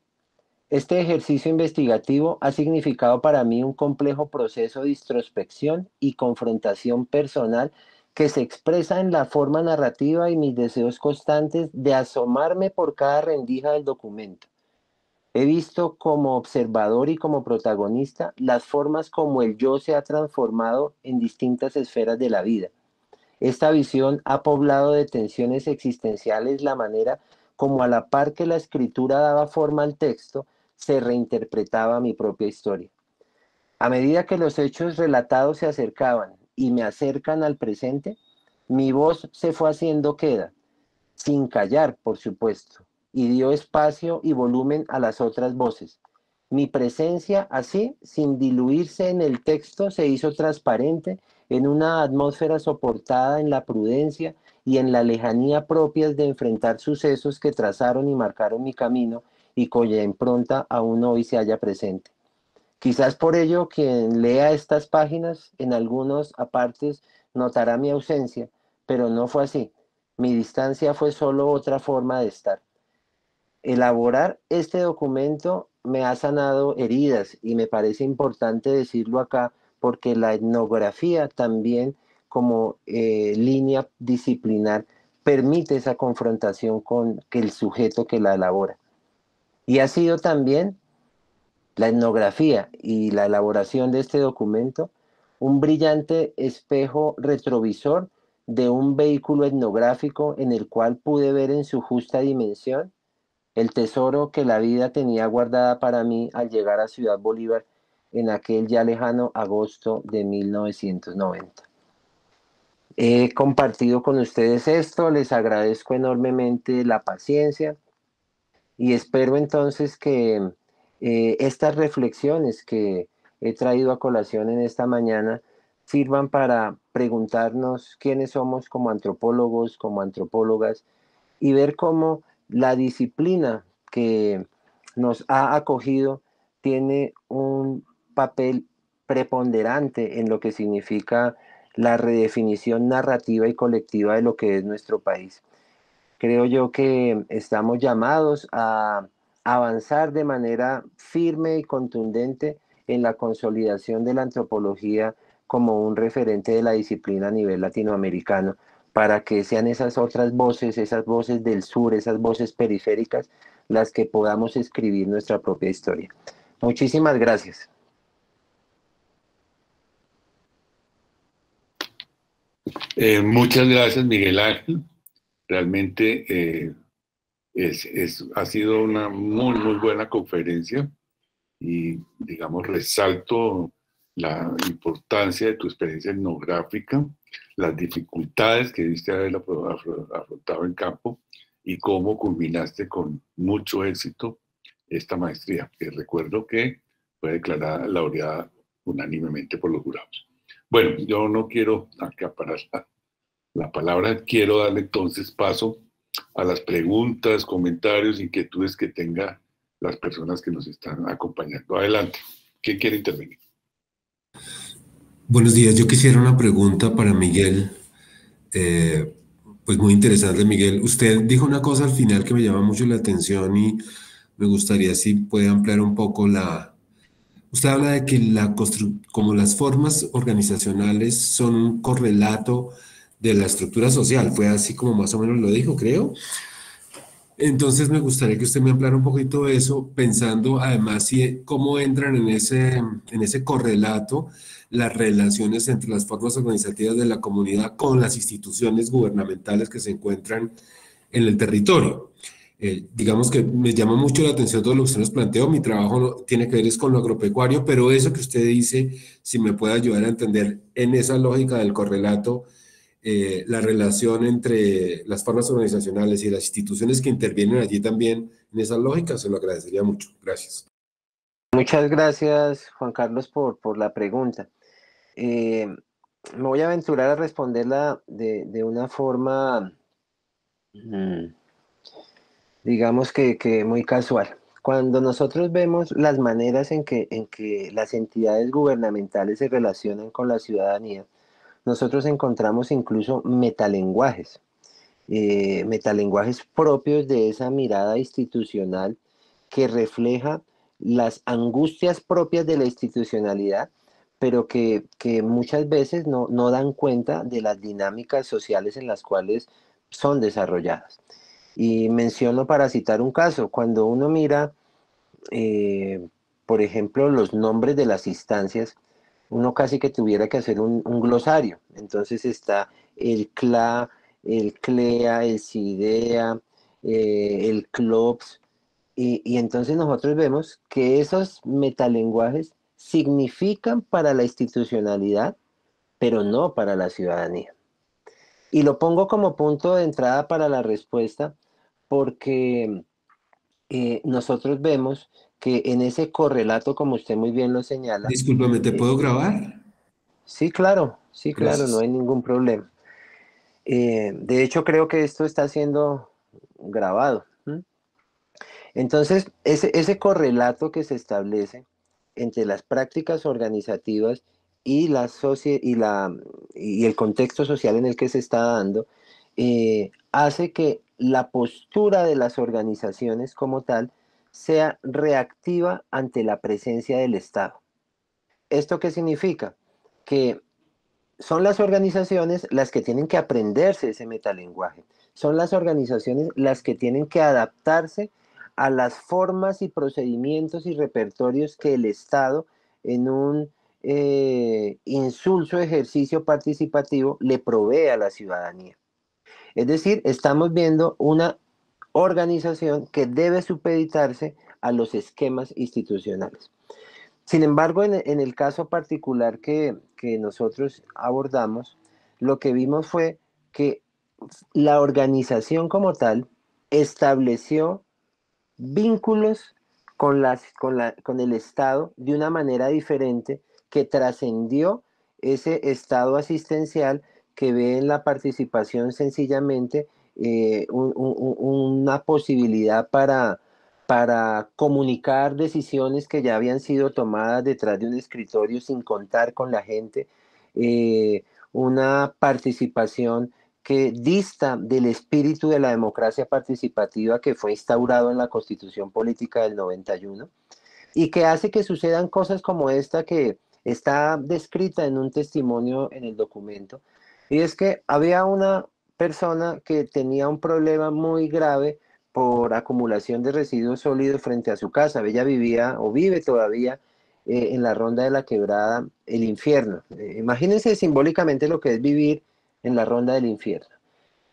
Este ejercicio investigativo ha significado para mí un complejo proceso de introspección y confrontación personal que se expresa en la forma narrativa y mis deseos constantes de asomarme por cada rendija del documento. He visto como observador y como protagonista las formas como el yo se ha transformado en distintas esferas de la vida. Esta visión ha poblado de tensiones existenciales la manera como, a la par que la escritura daba forma al texto, se reinterpretaba mi propia historia. A medida que los hechos relatados se acercaban y me acercan al presente, mi voz se fue haciendo queda, sin callar, por supuesto, y dio espacio y volumen a las otras voces. Mi presencia, así, sin diluirse en el texto, se hizo transparente en una atmósfera soportada en la prudencia y en la lejanía propias de enfrentar sucesos que trazaron y marcaron mi camino y cuya impronta aún hoy se halla presente. Quizás por ello quien lea estas páginas en algunos apartes notará mi ausencia, pero no fue así. Mi distancia fue solo otra forma de estar. Elaborar este documento me ha sanado heridas y me parece importante decirlo acá porque la etnografía también como línea disciplinar permite esa confrontación con el sujeto que la elabora. Y ha sido también la etnografía y la elaboración de este documento un brillante espejo retrovisor de un vehículo etnográfico en el cual pude ver en su justa dimensión el tesoro que la vida tenía guardada para mí al llegar a Ciudad Bolívar en aquel ya lejano agosto de 1990. He compartido con ustedes esto, les agradezco enormemente la paciencia y espero entonces que estas reflexiones que he traído a colación en esta mañana sirvan para preguntarnos quiénes somos como antropólogos, como antropólogas, y ver cómo la disciplina que nos ha acogido tiene un papel preponderante en lo que significa la redefinición narrativa y colectiva de lo que es nuestro país. Creo yo que estamos llamados a avanzar de manera firme y contundente en la consolidación de la antropología como un referente de la disciplina a nivel latinoamericano, para que sean esas voces del sur, esas voces periféricas, las que podamos escribir nuestra propia historia. Muchísimas gracias. Muchas gracias, Miguel Ángel. Realmente ha sido una muy, muy buena conferencia y, digamos, resalto la importancia de tu experiencia etnográfica, las dificultades que diste haber afrontado en campo y cómo culminaste con mucho éxito esta maestría, que recuerdo que fue declarada laureada unánimemente por los jurados. Bueno, yo no quiero acaparar la palabra, quiero darle entonces paso a las preguntas, comentarios, inquietudes que tengan las personas que nos están acompañando. Adelante. ¿Quién quiere intervenir? Buenos días, yo quisiera una pregunta para Miguel. Eh, pues muy interesante, Miguel. Usted dijo una cosa al final que me llama mucho la atención y me gustaría si puede ampliar un poco la... Usted habla de que como las formas organizacionales son un correlato de la estructura social. Fue así como más o menos lo dijo, creo. Entonces me gustaría que usted me ampliara un poquito eso, pensando además cómo entran en ese correlato las relaciones entre las formas organizativas de la comunidad con las instituciones gubernamentales que se encuentran en el territorio. Digamos que me llama mucho la atención todo lo que usted nos planteó. Mi trabajo tiene que ver es con lo agropecuario, pero eso que usted dice, si me puede ayudar a entender en esa lógica del correlato, la relación entre las formas organizacionales y las instituciones que intervienen allí también en esa lógica, se lo agradecería mucho. Gracias. Muchas gracias, Juan Carlos, por la pregunta. Eh, Me voy a aventurar a responderla de una forma, mm, digamos que muy casual. Cuando nosotros vemos las maneras en que las entidades gubernamentales se relacionan con la ciudadanía, nosotros encontramos incluso metalenguajes propios de esa mirada institucional que refleja las angustias propias de la institucionalidad, pero que muchas veces no dan cuenta de las dinámicas sociales en las cuales son desarrolladas. Y menciono para citar un caso, cuando uno mira, eh, por ejemplo, los nombres de las instancias, uno casi que tuviera que hacer un glosario. Entonces está el CLA, el CLEA, el CIDEA, el CLOPS, y entonces nosotros vemos que esos metalenguajes significan para la institucionalidad, pero no para la ciudadanía. Y lo pongo como punto de entrada para la respuesta porque nosotros vemos que en ese correlato, como usted muy bien lo señala, Discúlpame, ¿te eh, puedo grabar? sí, claro, no Gracias. hay ningún problema. De hecho, creo que esto está siendo grabado. ¿M? Entonces, ese correlato que se establece entre las prácticas organizativas y, y el contexto social en el que se está dando, hace que la postura de las organizaciones como tal sea reactiva ante la presencia del Estado. ¿Esto qué significa? Que son las organizaciones las que tienen que aprenderse ese metalenguaje. Son las organizaciones las que tienen que adaptarse a las formas y procedimientos y repertorios que el Estado en un insulso ejercicio participativo le provee a la ciudadanía. Es decir, estamos viendo una organización que debe supeditarse a los esquemas institucionales. Sin embargo, en el caso particular que nosotros abordamos, lo que vimos fue que la organización como tal estableció vínculos con el Estado de una manera diferente que trascendió ese Estado asistencial que ve en la participación sencillamente una posibilidad para comunicar decisiones que ya habían sido tomadas detrás de un escritorio sin contar con la gente, una participación que dista del espíritu de la democracia participativa que fue instaurado en la Constitución Política del 91 y que hace que sucedan cosas como esta que está descrita en un testimonio en el documento. Y es que había una persona que tenía un problema muy grave por acumulación de residuos sólidos frente a su casa. Ella vivía o vive todavía en la Ronda de la Quebrada, el infierno. Imagínense simbólicamente lo que es vivir en la Ronda del Infierno.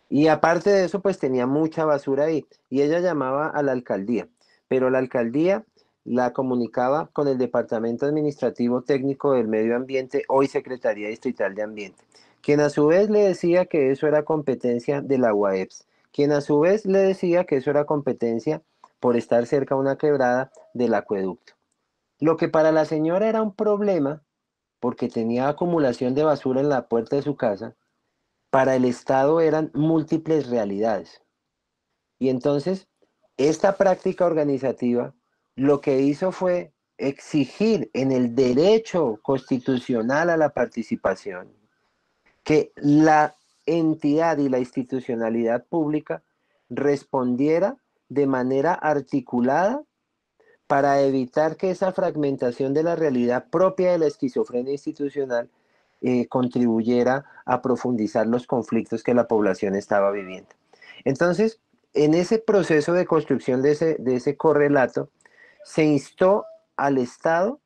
Y aparte de eso, pues tenía mucha basura ahí. Y ella llamaba a la alcaldía, pero la alcaldía la comunicaba con el Departamento Administrativo Técnico del Medio Ambiente, hoy Secretaría Distrital de Ambiente, quien a su vez le decía que eso era competencia de la UAEPS, quien a su vez le decía que eso era competencia por estar cerca a una quebrada del acueducto. Lo que para la señora era un problema, porque tenía acumulación de basura en la puerta de su casa, para el Estado eran múltiples realidades. Y entonces, esta práctica organizativa lo que hizo fue exigir en el derecho constitucional a la participación que la entidad y la institucionalidad pública respondiera de manera articulada para evitar que esa fragmentación de la realidad propia de la esquizofrenia institucional contribuyera a profundizar los conflictos que la población estaba viviendo. Entonces, en ese proceso de construcción de ese correlato, se instó al Estado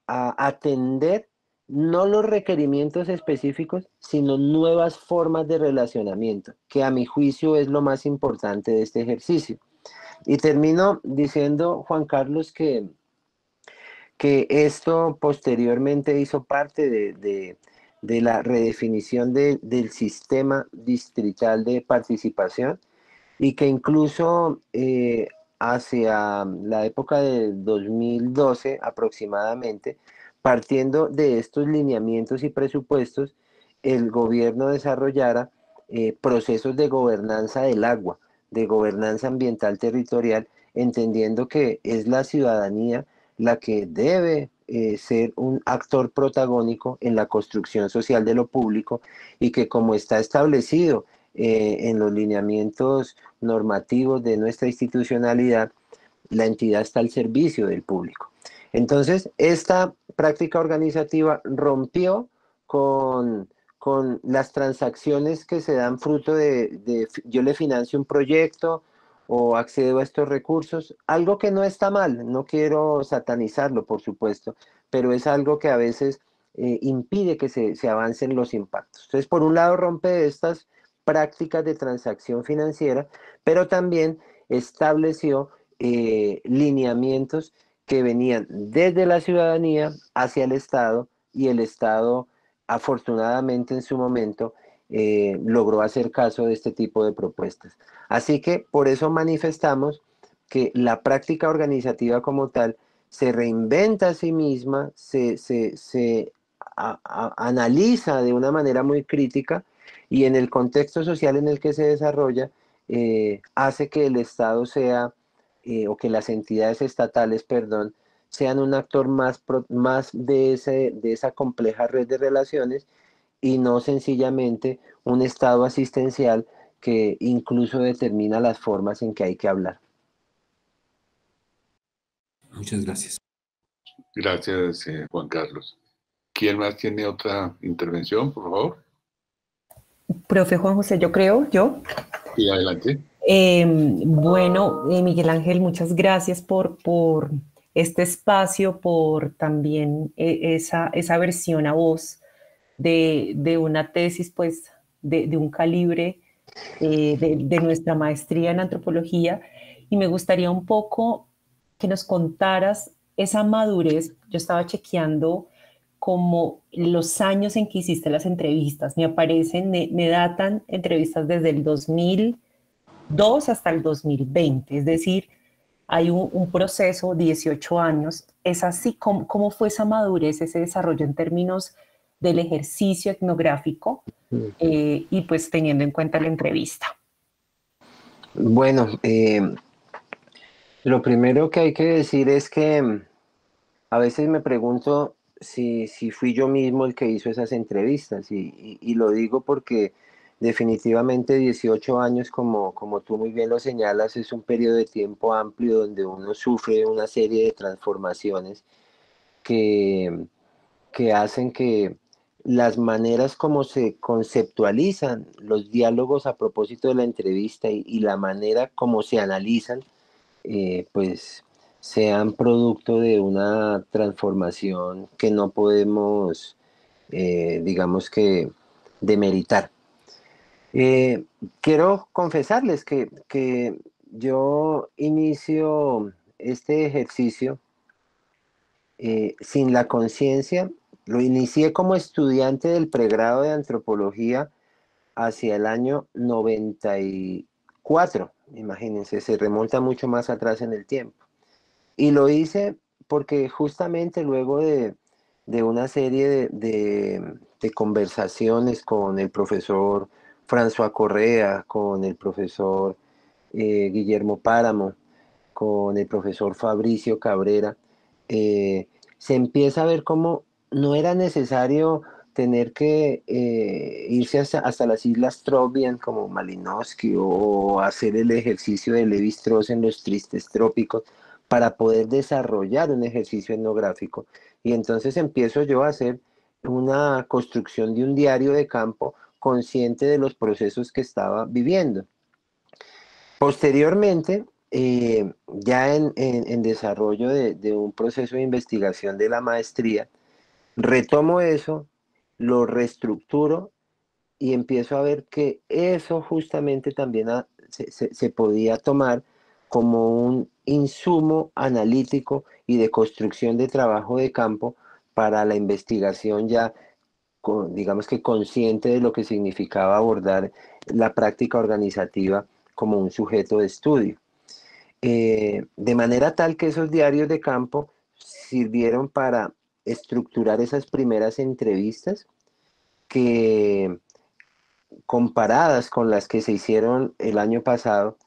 a atender no los requerimientos específicos, sino nuevas formas de relacionamiento, que a mi juicio es lo más importante de este ejercicio. Y termino diciendo, Juan Carlos, que esto posteriormente hizo parte de la redefinición del sistema distrital de participación y que incluso hacia la época de 2012 aproximadamente, partiendo de estos lineamientos y presupuestos, el gobierno desarrollara procesos de gobernanza del agua, de gobernanza ambiental territorial, entendiendo que es la ciudadanía la que debe ser un actor protagónico en la construcción social de lo público y que como está establecido en los lineamientos normativos de nuestra institucionalidad, la entidad está al servicio del público. Entonces, esta práctica organizativa rompió con las transacciones que se dan fruto de yo le financio un proyecto o accedo a estos recursos, algo que no está mal, no quiero satanizarlo, por supuesto, pero es algo que a veces impide que se avancen los impactos. Entonces, por un lado, rompe estas prácticas de transacción financiera, pero también estableció lineamientos que venían desde la ciudadanía hacia el Estado y el Estado, afortunadamente en su momento, logró hacer caso de este tipo de propuestas. Así que por eso manifestamos que la práctica organizativa como tal se reinventa a sí misma, se analiza de una manera muy crítica y en el contexto social en el que se desarrolla hace que el Estado sea, o que las entidades estatales, perdón, sean un actor más de esa compleja red de relaciones y no sencillamente un Estado asistencial que incluso determina las formas en que hay que hablar. Muchas gracias. Gracias, Juan Carlos. ¿Quién más tiene otra intervención, por favor? Profe Juan José, yo creo, yo. Sí, adelante. Miguel Ángel, muchas gracias por este espacio, por también esa versión a voz de una tesis, pues, de un calibre de nuestra maestría en antropología. Y me gustaría un poco que nos contaras esa madurez. Yo estaba chequeando como los años en que hiciste las entrevistas. Me aparecen, me datan entrevistas desde el 2002 hasta el 2020, es decir, hay un proceso, 18 años. ¿Es así? ¿Cómo fue esa madurez, ese desarrollo en términos del ejercicio etnográfico y pues teniendo en cuenta la entrevista? Bueno, lo primero que hay que decir es que a veces me pregunto si fui yo mismo el que hizo esas entrevistas y lo digo porque definitivamente 18 años, como tú muy bien lo señalas, es un periodo de tiempo amplio donde uno sufre una serie de transformaciones que, que hacen que las maneras como se conceptualizan los diálogos a propósito de la entrevista y la manera como se analizan, pues sean producto de una transformación que no podemos, digamos que, demeritar. Eh, Quiero confesarles que yo inicio este ejercicio sin la conciencia. Lo inicié como estudiante del pregrado de antropología hacia el año 94. Imagínense, se remonta mucho más atrás en el tiempo. Y lo hice porque justamente luego de una serie de conversaciones con el profesor François Correa, con el profesor Guillermo Páramo, con el profesor Fabricio Cabrera, se empieza a ver cómo no era necesario tener que irse hasta las Islas Trobriand como Malinowski o hacer el ejercicio de Levi Strauss en los tristes trópicos para poder desarrollar un ejercicio etnográfico. Y entonces empiezo yo a hacer una construcción de un diario de campo consciente de los procesos que estaba viviendo. Posteriormente, ya en desarrollo de un proceso de investigación de la maestría, retomo eso, lo reestructuro y empiezo a ver que eso justamente también se podía tomar como un insumo analítico y de construcción de trabajo de campo para la investigación ya, digamos que consciente de lo que significaba abordar la práctica organizativa como un sujeto de estudio. De manera tal que esos diarios de campo sirvieron para estructurar esas primeras entrevistas que, comparadas con las que se hicieron el año pasado,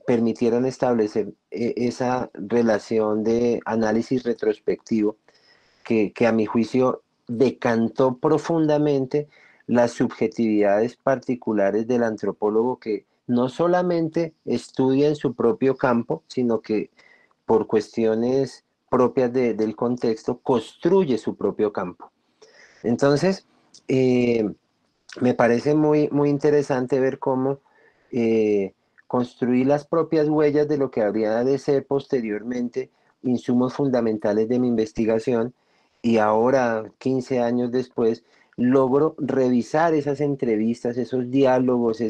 permitieron establecer esa relación de análisis retrospectivo que a mi juicio decantó profundamente las subjetividades particulares del antropólogo que no solamente estudia en su propio campo, sino que por cuestiones propias del contexto construye su propio campo. Entonces, me parece muy interesante ver cómo construir las propias huellas de lo que habría de ser posteriormente insumos fundamentales de mi investigación y ahora, 15 años después, logro revisar esas entrevistas, esos diálogos,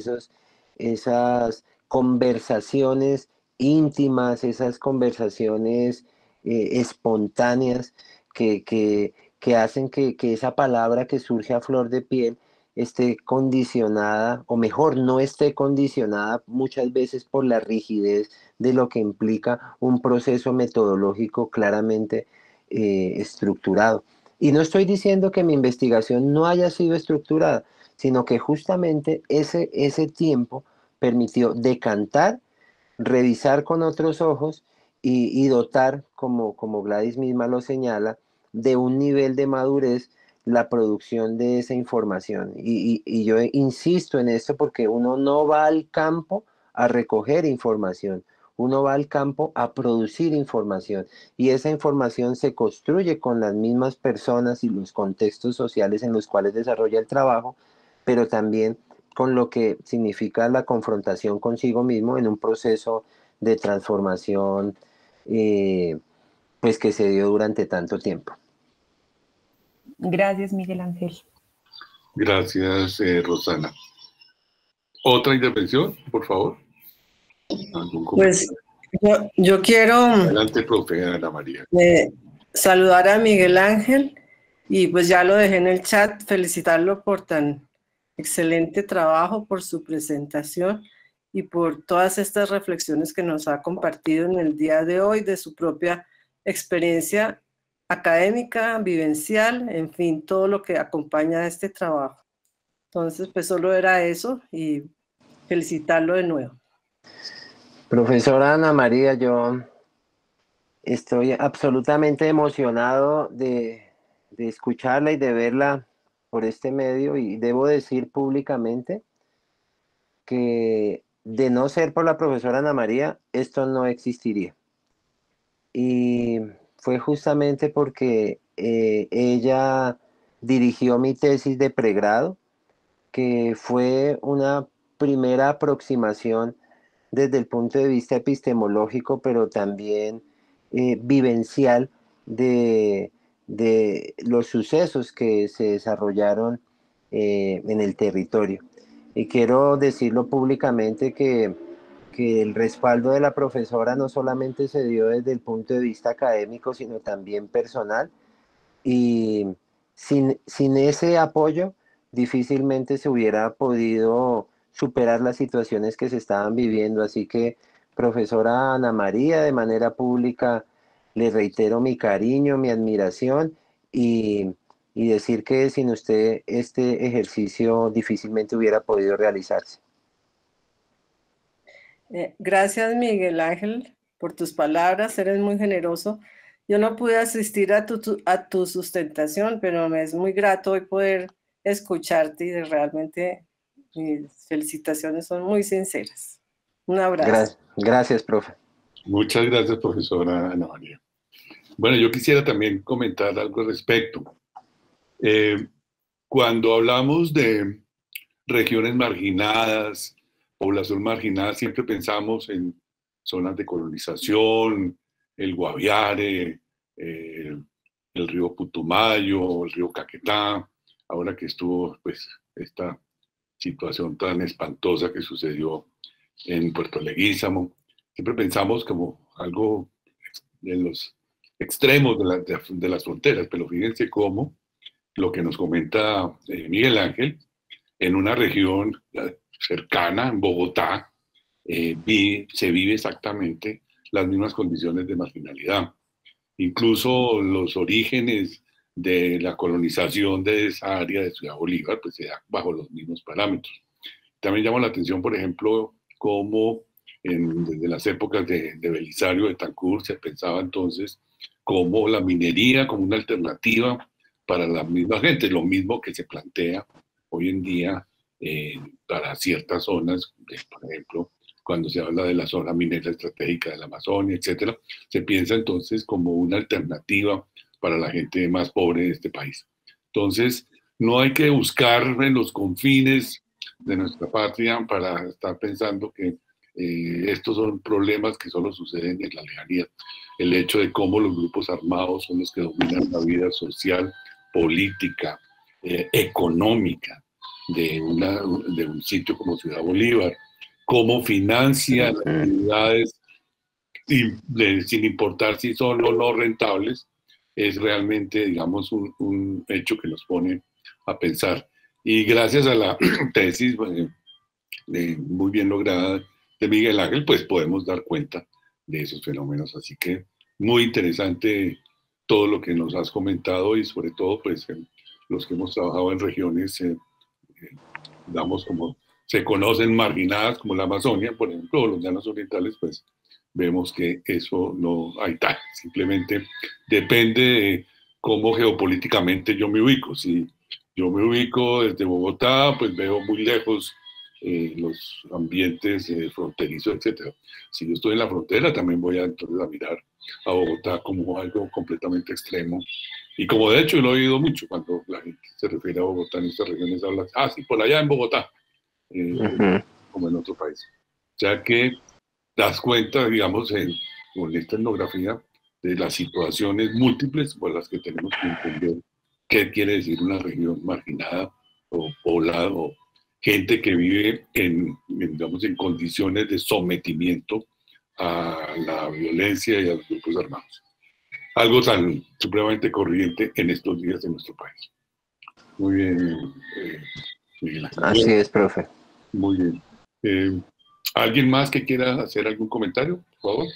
esas conversaciones íntimas, esas conversaciones espontáneas que hacen que esa palabra que surge a flor de piel esté condicionada, o mejor, no esté condicionada muchas veces por la rigidez de lo que implica un proceso metodológico claramente estructurado. Y no estoy diciendo que mi investigación no haya sido estructurada, sino que justamente ese tiempo permitió decantar, revisar con otros ojos y dotar, como Gladys misma lo señala, de un nivel de madurez la producción de esa información. Y yo insisto en esto porque uno no va al campo a recoger información, uno va al campo a producir información y esa información se construye con las mismas personas y los contextos sociales en los cuales desarrolla el trabajo, pero también con lo que significa la confrontación consigo mismo en un proceso de transformación pues que se dio durante tanto tiempo. Gracias, Miguel Ángel. Gracias, Rosana. ¿Otra intervención, por favor? Pues yo quiero adelante, profe Ana María. Saludar a Miguel Ángel y pues ya lo dejé en el chat, felicitarlo por tan excelente trabajo, por su presentación y por todas estas reflexiones que nos ha compartido en el día de hoy de su propia experiencia académica, vivencial, en fin, todo lo que acompaña a este trabajo. Entonces, pues solo era eso y felicitarlo de nuevo. Profesora Ana María, yo estoy absolutamente emocionado de escucharla y de verla por este medio, y debo decir públicamente que de no ser por la profesora Ana María, esto no existiría. Y fue justamente porque ella dirigió mi tesis de pregrado, que fue una primera aproximación desde el punto de vista epistemológico, pero también vivencial de los sucesos que se desarrollaron en el territorio. Y quiero decirlo públicamente que el respaldo de la profesora no solamente se dio desde el punto de vista académico, sino también personal, y sin ese apoyo difícilmente se hubiera podido superar las situaciones que se estaban viviendo. Así que, profesora Ana María, de manera pública le reitero mi cariño, mi admiración, y decir que sin usted este ejercicio difícilmente hubiera podido realizarse. Gracias, Miguel Ángel, por tus palabras, eres muy generoso. Yo no pude asistir a tu sustentación, pero me es muy grato hoy poder escucharte y realmente mis felicitaciones son muy sinceras. Un abrazo. Gracias, profe. Muchas gracias, profesora Ana María. Bueno, yo quisiera también comentar algo al respecto. Cuando hablamos de regiones marginadas, población marginada, siempre pensamos en zonas de colonización, el Guaviare, el río Putumayo, el río Caquetá, ahora que estuvo pues esta situación tan espantosa que sucedió en Puerto Leguízamo. Siempre pensamos como algo en los extremos de las fronteras, pero fíjense cómo lo que nos comenta Miguel Ángel, en una región cercana, en Bogotá, se vive exactamente las mismas condiciones de marginalidad. Incluso los orígenes de la colonización de esa área de Ciudad Bolívar, pues se da bajo los mismos parámetros. También llama la atención, por ejemplo, cómo desde las épocas de Belisario de Tancur se pensaba entonces como la minería como una alternativa para la misma gente, lo mismo que se plantea hoy en día para ciertas zonas, por ejemplo, cuando se habla de la zona minera estratégica de la Amazonia, etcétera, se piensa entonces como una alternativa para la gente más pobre de este país. Entonces, no hay que buscar en los confines de nuestra patria para estar pensando que estos son problemas que solo suceden en la lejanía. El hecho de cómo los grupos armados son los que dominan la vida social, política, económica de un sitio como Ciudad Bolívar, cómo financia las actividades sin importar si son o no rentables, es realmente, digamos, un hecho que nos pone a pensar. Y gracias a la tesis muy bien lograda de Miguel Ángel, pues podemos dar cuenta de esos fenómenos. Así que muy interesante todo lo que nos has comentado y sobre todo, pues, los que hemos trabajado en regiones, digamos, como se conocen marginadas como la Amazonia, por ejemplo, o los llanos orientales, pues vemos que eso no hay tal. Simplemente depende de cómo geopolíticamente yo me ubico. Si yo me ubico desde Bogotá, pues veo muy lejos los ambientes fronterizos, etc. Si yo estoy en la frontera, también voy entonces a mirar a Bogotá como algo completamente extremo. Y como de hecho lo he oído mucho, cuando la gente se refiere a Bogotá en estas regiones, habla, sí, por allá en Bogotá. como en otro país. O sea que das cuenta, digamos, con esta etnografía de las situaciones múltiples por las que tenemos que entender qué quiere decir una región marginada o poblada, o gente que vive digamos, en condiciones de sometimiento a la violencia y a los grupos armados. Algo tan supremamente corriente en estos días en nuestro país. Muy bien, Miguel Ángel. Así es, profe. Muy bien. ¿Alguien más que quiera hacer algún comentario, por favor?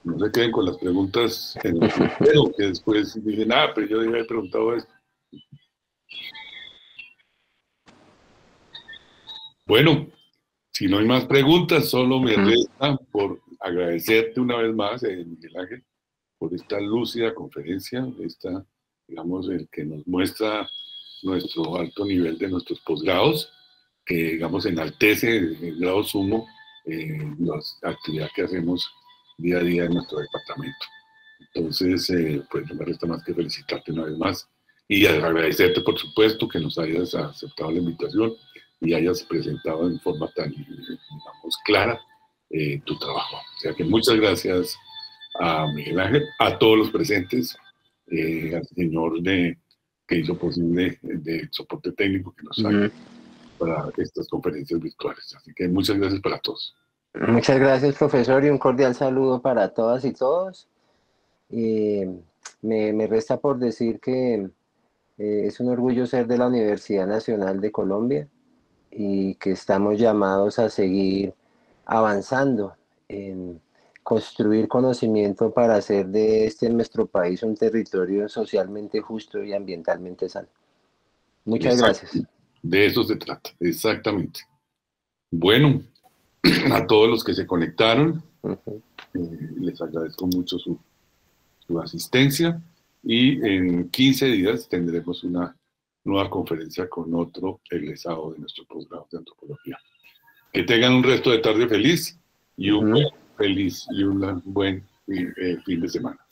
No se queden con las preguntas en el tintero, que después dicen, pero yo había preguntado esto. Bueno, si no hay más preguntas, solo me resta por agradecerte una vez más, Miguel Ángel, por esta lúcida conferencia, digamos, el que nos muestra nuestro alto nivel de nuestros posgrados, que, digamos, enaltece en grado sumo la actividad que hacemos día a día en nuestro departamento. Entonces, pues no me resta más que felicitarte una vez más y agradecerte, por supuesto, que nos hayas aceptado la invitación y hayas presentado en forma tan, digamos, clara tu trabajo. O sea que muchas gracias a Miguel Ángel, a todos los presentes, al señor que hizo posible de soporte técnico que nos ayuda para estas conferencias virtuales. Así que muchas gracias para todos. Muchas gracias, profesor, y un cordial saludo para todas y todos. Me resta por decir que es un orgullo ser de la Universidad Nacional de Colombia y que estamos llamados a seguir avanzando en construir conocimiento para hacer de nuestro país un territorio socialmente justo y ambientalmente sano. Muchas gracias. De eso se trata, exactamente. Bueno, a todos los que se conectaron, les agradezco mucho su asistencia y en 15 días tendremos una nueva conferencia con otro egresado de nuestro posgrado de antropología. Que tengan un resto de tarde feliz y un buen fin de semana.